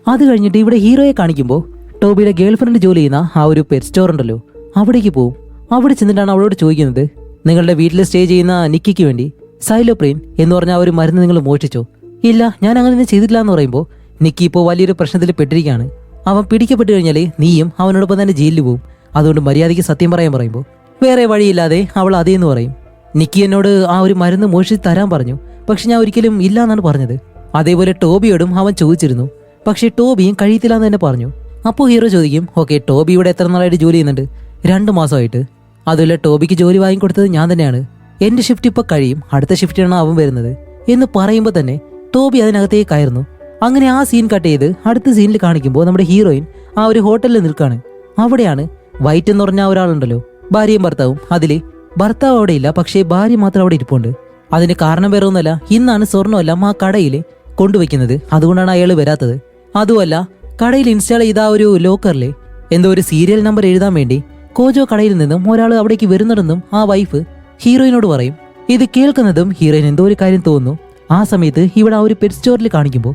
അത് കഴിഞ്ഞിട്ട് ഇവിടെ ഹീറോയെ കാണിക്കുമ്പോൾ ടോബിയുടെ ഗേൾഫ്രണ്ട് ജോലി ചെയ്യുന്ന ആ ഒരു പെറ്റ് സ്റ്റോർ ഉണ്ടല്ലോ, അവിടേക്ക് പോകും. അവിടെ ചെന്നിട്ടാണ് അവളോട് ചോദിക്കുന്നത്, നിങ്ങളുടെ വീട്ടിൽ സ്റ്റേ ചെയ്യുന്ന നിക്കിക്ക് വേണ്ടി സൈലോപ്രീൻ എന്ന് പറഞ്ഞ ആ ഒരു മരുന്ന് നിങ്ങൾ മോഷ്ടിച്ചോ? ഇല്ല, ഞാൻ അങ്ങനെ ചെയ്തിട്ടില്ല എന്ന് പറയുമ്പോൾ നിക്കി ഇപ്പോൾ വലിയൊരു പ്രശ്നത്തിൽ പെട്ടിരിക്കുകയാണ്. അവൻ പിടിക്കപ്പെട്ടു കഴിഞ്ഞാൽ നീയും അവനോടൊപ്പം തന്നെ ജയിലിൽ പോകും, അതുകൊണ്ട് മര്യാദയ്ക്ക് സത്യം പറയാൻ പറയുമ്പോൾ വേറെ വഴിയില്ലാതെ അവൾ അതേന്ന് പറയും. നിക്കി എന്നോട് ആ ഒരു മരുന്ന് മോഷിച്ച് തരാൻ പറഞ്ഞു, പക്ഷെ ഞാൻ ഒരിക്കലും ഇല്ല എന്നാണ് പറഞ്ഞത്. അതേപോലെ ടോബിയോടും അവൻ ചോദിച്ചിരുന്നു, പക്ഷെ ടോബിയും കഴിയത്തില്ല എന്ന് തന്നെ പറഞ്ഞു. അപ്പോൾ ഹീറോ ചോദിക്കും, ഓക്കെ ടോബി ഇവിടെ എത്ര നാളായിട്ട് ജോലി ചെയ്യുന്നുണ്ട്? 2 മാസമായിട്ട്. അതുപോലെ ടോബിക്ക് ജോലി വാങ്ങിക്കൊടുത്തത് ഞാൻ തന്നെയാണ്. എന്റെ ഷിഫ്റ്റ് ഇപ്പൊ കഴിയും, അടുത്ത ഷിഫ്റ്റിനാണ് അവൻ വരുന്നത് എന്ന് പറയുമ്പോൾ തന്നെ ടോബി അതിനകത്തേക്ക് കയറുന്നു. അങ്ങനെ ആ സീൻ കട്ട് ചെയ്ത് അടുത്ത സീനിൽ കാണിക്കുമ്പോൾ നമ്മുടെ ഹീറോയിൻ ആ ഒരു ഹോട്ടലിൽ നിൽക്കാണ്. അവിടെയാണ് വൈറ്റ് എന്ന് പറഞ്ഞ ഒരാളുണ്ടല്ലോ, ഭാര്യയും ഭർത്താവും. അതില് ഭർത്താവ് അവിടെ ഇല്ല, പക്ഷേ ഭാര്യ മാത്രം അവിടെ ഇരിപ്പുണ്ട്. അതിന് കാരണം വേറെ ഒന്നുമല്ല, ഇന്നാണ് സ്വർണ്ണമെല്ലാം ആ കടയിൽ കൊണ്ടുവയ്ക്കുന്നത്, അതുകൊണ്ടാണ് അയാൾ വരാത്തത്. അതുമല്ല, കടയിൽ ഇൻസ്റ്റാൾ ചെയ്ത ആ ഒരു ലോക്കറിലെ എന്തോ ഒരു സീരിയൽ നമ്പർ എഴുതാൻ വേണ്ടി കോജോ കടയിൽ നിന്നും ഒരാൾ അവിടേക്ക് വരുന്നുണ്ടെന്നും ആ വൈഫ് ഹീറോയിനോട് പറയും. ഇത് കേൾക്കുന്നതും ഹീറോയിൻ എന്തോ ഒരു കാര്യം തോന്നുന്നു. ആ സമയത്ത് ഇവിടെ ആ ഒരു പെറ്റ് സ്റ്റോറിൽ കാണിക്കുമ്പോൾ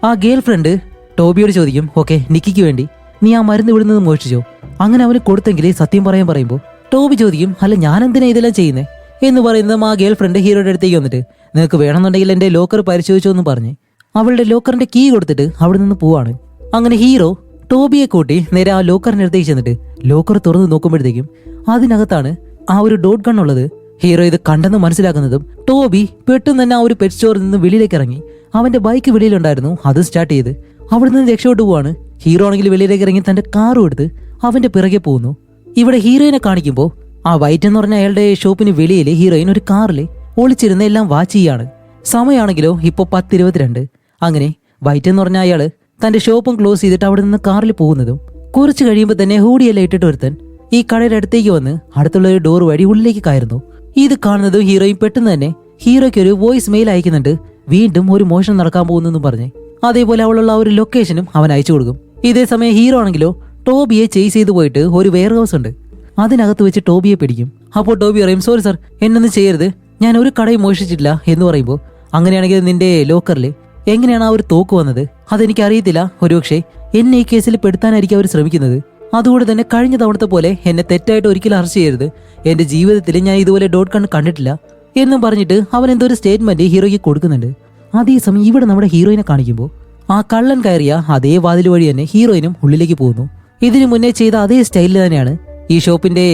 ആ ഗേൾ ഫ്രണ്ട് ടോബിയോട് ചോദിക്കും, ഓക്കെ നിക്കിക്ക് വേണ്ടി നീ ആ മരുന്ന് ഇവിടുന്ന് മോഷിച്ചോ? അങ്ങനെ അവന് കൊടുത്തെങ്കിൽ സത്യം പറയുമ്പോൾ ടോബി ചോദിക്കും, അല്ല ഞാൻ എന്തിനാ ഇതെല്ലാം ചെയ്യുന്നേ എന്ന് പറയുന്നതും ആ ഗേൾ ഫ്രണ്ട് ഹീറോയുടെ അടുത്തേക്ക് വന്നിട്ട്, നിനക്ക് വേണമെന്നുണ്ടെങ്കിൽ എന്റെ ലോക്കർ പരിശോധിച്ചോ എന്ന് പറഞ്ഞ് അവളുടെ ലോക്കറിന്റെ കീ കൊടുത്തിട്ട് അവിടെ നിന്ന് പോവാണ്. അങ്ങനെ ഹീറോ ടോബിയെ കൂട്ടി നേരെ ആ ലോക്കറിന്റെ അടുത്തേക്ക് ചെന്നിട്ട് ലോക്കർ തുറന്ന് നോക്കുമ്പോഴത്തേക്കും അതിനകത്താണ് ആ ഒരു ഡോട്ട് ഗൺ ഉള്ളത്. ഹീറോ ഇത് കണ്ടെന്ന് മനസ്സിലാക്കുന്നതും ടോബി പെട്ടെന്ന് തന്നെ ആ ഒരു പെറ്റ് സ്റ്റോറിൽ നിന്ന് വെളിയിലേക്ക് ഇറങ്ങി അവന്റെ ബൈക്ക് വെളിയിലുണ്ടായിരുന്നു, അത് സ്റ്റാർട്ട് ചെയ്ത് അവിടെ നിന്ന് രക്ഷപ്പെട്ടു പോവാണ്. ഹീറോ ആണെങ്കിൽ വെളിയിലേക്ക് ഇറങ്ങി തന്റെ കാറും എടുത്ത് അവന്റെ പിറകെ പോകുന്നു. ഇവിടെ ഹീറോയിനെ കാണിക്കുമ്പോൾ ആ വൈറ്റ് എന്ന് പറഞ്ഞ അയാളുടെ ഷോപ്പിന് വെളിയിൽ ഹീറോയിൻ ഒരു കാറിൽ ഒളിച്ചിരുന്ന് എല്ലാം വാച്ച് ചെയ്യാണ്. സമയമാണെങ്കിലോ ഇപ്പോൾ 10:22. അങ്ങനെ വൈറ്റ് എന്ന് പറഞ്ഞ അയാള് തന്റെ ഷോപ്പും ക്ലോസ് ചെയ്തിട്ട് അവിടെ നിന്ന് കാറിൽ പോകുന്നതും കുറച്ച് കഴിയുമ്പോൾ തന്നെ ഹൂഡിയെല്ലാം ഇട്ടിട്ട് ഒരുത്തൻ ഈ കടയുടെ അടുത്തേക്ക് വന്ന് അടുത്തുള്ള ഒരു ഡോർ വഴി ഉള്ളിലേക്ക് കയറുന്നു. ഇത് കാണുന്നതും ഹീറോയിൻ പെട്ടെന്ന് തന്നെ ഹീറോയ്ക്ക് ഒരു വോയിസ് മെയിൽ അയക്കുന്നുണ്ട്, വീണ്ടും ഒരു മോഷണം നടക്കാൻ പോകുന്നെന്നും പറഞ്ഞ്. അതേപോലെ അവളുള്ള ആ ഒരു ലൊക്കേഷനും അവൻ അയച്ചു കൊടുക്കും. ഇതേ സമയം ഹീറോ ആണെങ്കിലോ ടോബിയെ ചേസ് ചെയ്ത് പോയിട്ട് ഒരു വെയർ ഹൗസ് ഉണ്ട്, അതിനകത്ത് വെച്ച് ടോബിയെ പിടിക്കും. അപ്പോൾ ടോബി പറയും, സോറി സർ, എന്നൊന്നും ചെയ്യരുത്, ഞാൻ ഒരു കടയും മോഷിച്ചിട്ടില്ല എന്ന് പറയുമ്പോൾ, അങ്ങനെയാണെങ്കിൽ നിന്റെ ലോക്കറിൽ എങ്ങനെയാണ് ആ ഒരു തോക്ക് വന്നത്? അതെനിക്ക് അറിയത്തില്ല, ഒരുപക്ഷെ എന്നെ ഈ കേസിൽ പെടുത്താനായിരിക്കും അവർ ശ്രമിക്കുന്നത്. അതുകൊണ്ട് തന്നെ കഴിഞ്ഞ തവണത്തെ പോലെ എന്നെ തെറ്റായിട്ട് ഒരിക്കലും അറസ്റ്റ് ചെയ്യരുത്, എന്റെ ജീവിതത്തിൽ ഞാൻ ഇതുപോലെ ഡോട്ട് ഗൺ കണ്ടിട്ടില്ല എന്നും പറഞ്ഞിട്ട് അവൻ എന്തോ ഒരു സ്റ്റേറ്റ്മെന്റ് ഹീറോയ്ക്ക് കൊടുക്കുന്നുണ്ട്. അതേസമയം ഇവിടെ നമ്മുടെ ഹീറോയിനെ കാണിക്കുമ്പോൾ ആ കള്ളൻ കയറിയ അതേ വാതിൽ വഴി തന്നെ ഹീറോയിനും ഉള്ളിലേക്ക് പോകുന്നു. ഇതിനു മുന്നേ ചെയ്ത അതേ സ്റ്റൈലിൽ തന്നെയാണ് ഈ ഷോപ്പിന്റെ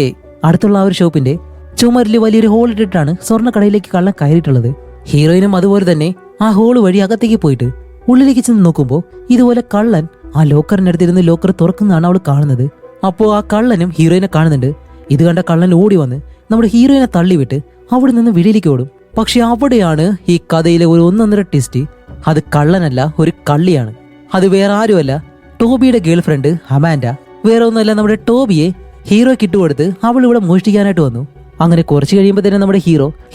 അടുത്തുള്ള ആ ഒരു ഷോപ്പിന്റെ ചുമരിൽ വലിയൊരു ഹോൾ ഇട്ടിട്ടാണ് സ്വർണ്ണക്കടയിലേക്ക് കള്ളൻ കയറിയിട്ടുള്ളത്. ഹീറോയിനും അതുപോലെ തന്നെ ആ ഹോള് വഴി അകത്തേക്ക് പോയിട്ട് ഉള്ളിലേക്ക് ചെന്ന് നോക്കുമ്പോൾ ഇതുപോലെ കള്ളൻ ആ ലോക്കറിനടുത്തിരുന്ന് ലോക്കർ തുറക്കുന്നതാണ് അവൾ കാണുന്നത്. അപ്പോൾ ആ കള്ളനും ഹീറോയിനെ കാണുന്നുണ്ട്. ഇത് കണ്ട കള്ളൻ ഓടി വന്ന് നമ്മുടെ ഹീറോയിനെ തള്ളിവിട്ട് അവിടെ നിന്ന് വെളിയിലേക്ക് ഓടും. പക്ഷെ അവിടെയാണ് ഈ കഥയിലെ ഒരു 1.5 ട്വിസ്റ്റ്. അത് കള്ളനല്ല, ഒരു കള്ളിയാണ്. അത് വേറെ ആരുമല്ല, ടോബിയുടെ ഗേൾ ഫ്രണ്ട് അമാൻഡ. വേറെ ഒന്നുമല്ല, നമ്മുടെ ടോബിയെ ഹീറോയ്ക്ക് ഇട്ടുകൊടുത്ത് അവൾ ഇവിടെ മോഷ്ടിക്കാനായിട്ട് വന്നു. അങ്ങനെ കുറച്ച് കഴിയുമ്പോൾ തന്നെ നമ്മുടെ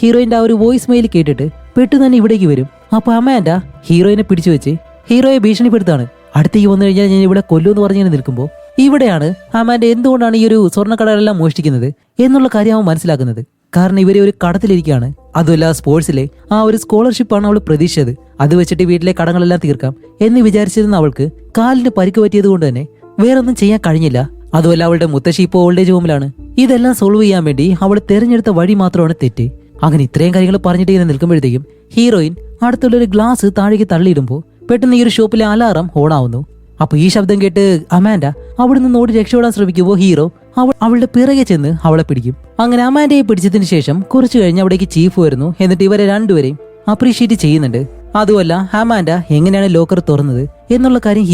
ഹീറോയിന്റെ ആ ഒരു വോയിസ് മെയിൽ കേട്ടിട്ട് പെട്ടെന്ന് തന്നെ ഇവിടേക്ക് വരും. അപ്പൊ അമാൻഡ ഹീറോയിനെ പിടിച്ചു വെച്ച് ഹീറോയെ ഭീഷണിപ്പെടുത്താണ്, അടുത്തേക്ക് വന്നു കഴിഞ്ഞാൽ ഞാൻ ഇവിടെ കൊല്ലുമെന്ന് പറഞ്ഞ് നിൽക്കുമ്പോൾ ഇവിടെയാണ് അമാൻഡ എന്തുകൊണ്ടാണ് ഈ ഒരു സ്വർണ്ണക്കടകളെല്ലാം മോഷ്ടിക്കുന്നത് എന്നുള്ള കാര്യം അവൻ മനസ്സിലാക്കുന്നത്. കാരണം ഇവരെ ഒരു കടത്തിലിരിക്കുകയാണ്. അതുമല്ല, സ്പോർട്സിലെ ആ ഒരു സ്കോളർഷിപ്പാണ് അവൾ പ്രതീക്ഷിച്ചത്. അത് വെച്ചിട്ട് വീട്ടിലെ കടങ്ങളെല്ലാം തീർക്കാം എന്ന് വിചാരിച്ചിരുന്ന അവൾക്ക് കാലിന് പരിക്ക് പറ്റിയത് കൊണ്ട് തന്നെ വേറൊന്നും ചെയ്യാൻ കഴിഞ്ഞില്ല. അതുമല്ല, അവളുടെ മുത്തശ്ശി ഇപ്പോൾ ഓൾഡേജ് ഹോമിലാണ്. ഇതെല്ലാം സോൾവ് ചെയ്യാൻ വേണ്ടി അവൾ തെരഞ്ഞെടുത്ത വഴി മാത്രമാണ് തെറ്റ്. അങ്ങനെ ഇത്രയും കാര്യങ്ങൾ പറഞ്ഞിട്ട് ഇങ്ങനെ നിൽക്കുമ്പോഴത്തേക്കും ഹീറോയിൻ അടുത്തുള്ളൊരു ഗ്ലാസ് താഴേക്ക് തള്ളിയിടുമ്പോൾ പെട്ടെന്ന് ഈ ഒരു ഷോപ്പിലെ അലാറം ഓണാവുന്നു. അപ്പൊ ഈ ശബ്ദം കേട്ട് അമാൻഡ അവിടെ നിന്ന് ഓടി രക്ഷപ്പെടാൻ ശ്രമിക്കുമ്പോൾ ഹീറോ അവളുടെ പിറകെ ചെന്ന് അവളെ പിടിക്കും. അങ്ങനെ അമാൻഡയെ പിടിച്ചതിന് ശേഷം കുറച്ചു കഴിഞ്ഞ് അവിടേക്ക് ചീഫ് വരുന്നു. എന്നിട്ട് ഇവരെ രണ്ടുപേരെയും അപ്രീഷിയേറ്റ് ചെയ്യുന്നുണ്ട്. അതുമല്ല, അമാൻഡ എങ്ങനെയാണ് ലോക്കർ തുറന്നത് എന്നുള്ള കാര്യം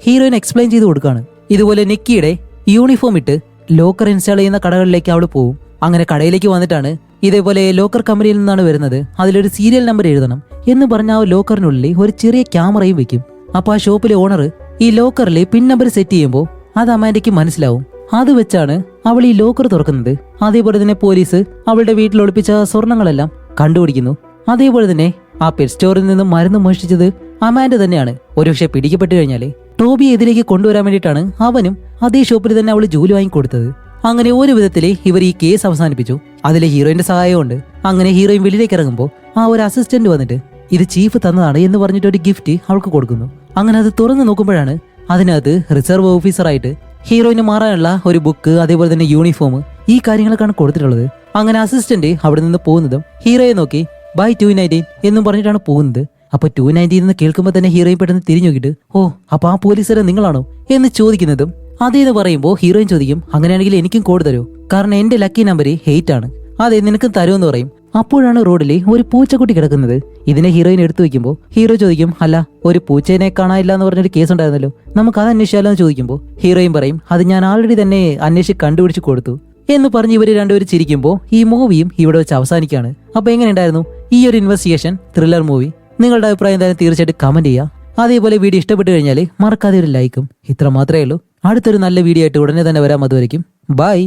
ഹീറോയിൻ എക്സ്പ്ലെയിൻ ചെയ്ത് കൊടുക്കുകയാണ്. ഇതുപോലെ നിക്കിയുടെ യൂണിഫോം ഇട്ട് ലോക്കർ ഇൻസ്റ്റാൾ ചെയ്യുന്ന കടകളിലേക്ക് അവൾ പോകും. അങ്ങനെ കടയിലേക്ക് വന്നിട്ടാണ് ഇതേപോലെ ലോക്കർ കമ്പനിയിൽ നിന്നാണ് വരുന്നത്, അതിലൊരു സീരിയൽ നമ്പർ എഴുതണം എന്ന് പറഞ്ഞ ആ ലോക്കറിനുള്ളിൽ ഒരു ചെറിയ ക്യാമറയും വെക്കും. അപ്പൊ ആ ഷോപ്പിലെ ഓണർ ഈ ലോക്കറിൽ പിൻ നമ്പർ സെറ്റ് ചെയ്യുമ്പോൾ അത് അമാൻഡയ്ക്ക് മനസ്സിലാവും. അത് വെച്ചാണ് അവൾ ഈ ലോക്കർ തുറക്കുന്നത്. അതേപോലെ തന്നെ പോലീസ് അവളുടെ വീട്ടിൽ ഒളിപ്പിച്ച സ്വർണങ്ങളെല്ലാം കണ്ടുപിടിക്കുന്നു. അതേപോലെ തന്നെ ആ പെറ്റ് സ്റ്റോറിൽ നിന്നും മരുന്ന് മോഷ്ടിച്ചത് അമാൻഡ തന്നെയാണ്. ഒരുപക്ഷെ പിടിക്കപ്പെട്ടു കഴിഞ്ഞാല് ടോബിയെ ഇതിലേക്ക് കൊണ്ടുവരാൻ വേണ്ടിയിട്ടാണ് അവനും അതേ ഷോപ്പിൽ തന്നെ അവൾ ജോലി വാങ്ങിക്കൊടുത്തത്. അങ്ങനെ ഒരു വിധത്തില് ഇവർ ഈ കേസ് അവസാനിപ്പിച്ചു. അതിലെ ഹീറോയിന്റെ സഹായമുണ്ട്. അങ്ങനെ ഹീറോയിൻ വെളിയിലേക്ക് ഇറങ്ങുമ്പോൾ ആ ഒരു അസിസ്റ്റന്റ് വന്നിട്ട് ഇത് ചീഫ് തന്നതാണ് എന്ന് പറഞ്ഞിട്ട് ഒരു ഗിഫ്റ്റ് അവൾക്ക് കൊടുക്കുന്നു. അങ്ങനെ അത് തുറന്നു നോക്കുമ്പോഴാണ് അതിനകത്ത് റിസർവ് ഓഫീസറായിട്ട് ഹീറോയിന് മാറാനുള്ള ഒരു ബുക്ക്, അതേപോലെ തന്നെ യൂണിഫോം, ഈ കാര്യങ്ങളൊക്കെയാണ് കൊടുത്തിട്ടുള്ളത്. അങ്ങനെ അസിസ്റ്റന്റ് അവിടെ നിന്ന് പോകുന്നതും ഹീറോയെ നോക്കി ബൈ 219 എന്നും പറഞ്ഞിട്ടാണ് പോകുന്നത്. അപ്പൊ 219 എന്ന് കേൾക്കുമ്പോൾ തന്നെ ഹീറോയിൻ പെട്ടെന്ന് തിരിഞ്ഞു നോക്കിയിട്ട്, ഓ അപ്പൊ ആ പോലീസുകാരൻ നിങ്ങളാണോ എന്ന് ചോദിക്കുന്നതും അതേന്ന് പറയുമ്പോൾ ഹീറോയിൻ ചോദിക്കും, അങ്ങനെയാണെങ്കിൽ എനിക്കും കോഡ് തരൂ, കാരണം എന്റെ ലക്കി നമ്പർ 8 ആണ്, അതെ നിനക്കും തരുമെന്ന് പറയും. അപ്പോഴാണ് റോഡിൽ ഒരു പൂച്ചക്കുട്ടി കിടക്കുന്നത്. ഇതിനെ ഹീറോയിൻ എടുത്തു വെക്കുമ്പോൾ ഹീറോ ചോദിക്കും, അല്ല ഒരു പൂച്ചേനെ കാണാനില്ല എന്ന് പറഞ്ഞൊരു കേസ് ഉണ്ടായിരുന്നല്ലോ, നമുക്ക് അത് അന്വേഷിച്ചാലോ എന്ന് ചോദിക്കുമ്പോൾ ഹീറോയിൻ പറയും, അത് ഞാൻ ആൾറെഡി തന്നെ അന്വേഷിച്ച് കണ്ടുപിടിച്ച് കൊടുത്തു എന്ന് പറഞ്ഞ് ഇവര് രണ്ടുപേരും ചിരിക്കുമ്പോൾ ഈ മൂവിയും ഇവിടെ വെച്ച് അവസാനിക്കുകയാണ്. അപ്പൊ എങ്ങനെയുണ്ടായിരുന്നു ഈ ഒരു ഇൻവെസ്റ്റിഗേഷൻ ത്രില്ലർ മൂവി? നിങ്ങളുടെ അഭിപ്രായം എന്തായാലും തീർച്ചയായിട്ടും കമന്റ് ചെയ്യുക. അതേപോലെ വീഡിയോ ഇഷ്ടപ്പെട്ടു കഴിഞ്ഞാൽ മറക്കാതെ ഒരു ലൈക്കും. ഇത്ര മാത്രമേ ഉള്ളൂ. അടുത്തൊരു നല്ല വീഡിയോ ആയിട്ട് ഉടനെ തന്നെ വരാം. അതുവരെയ്ക്കും ബൈ.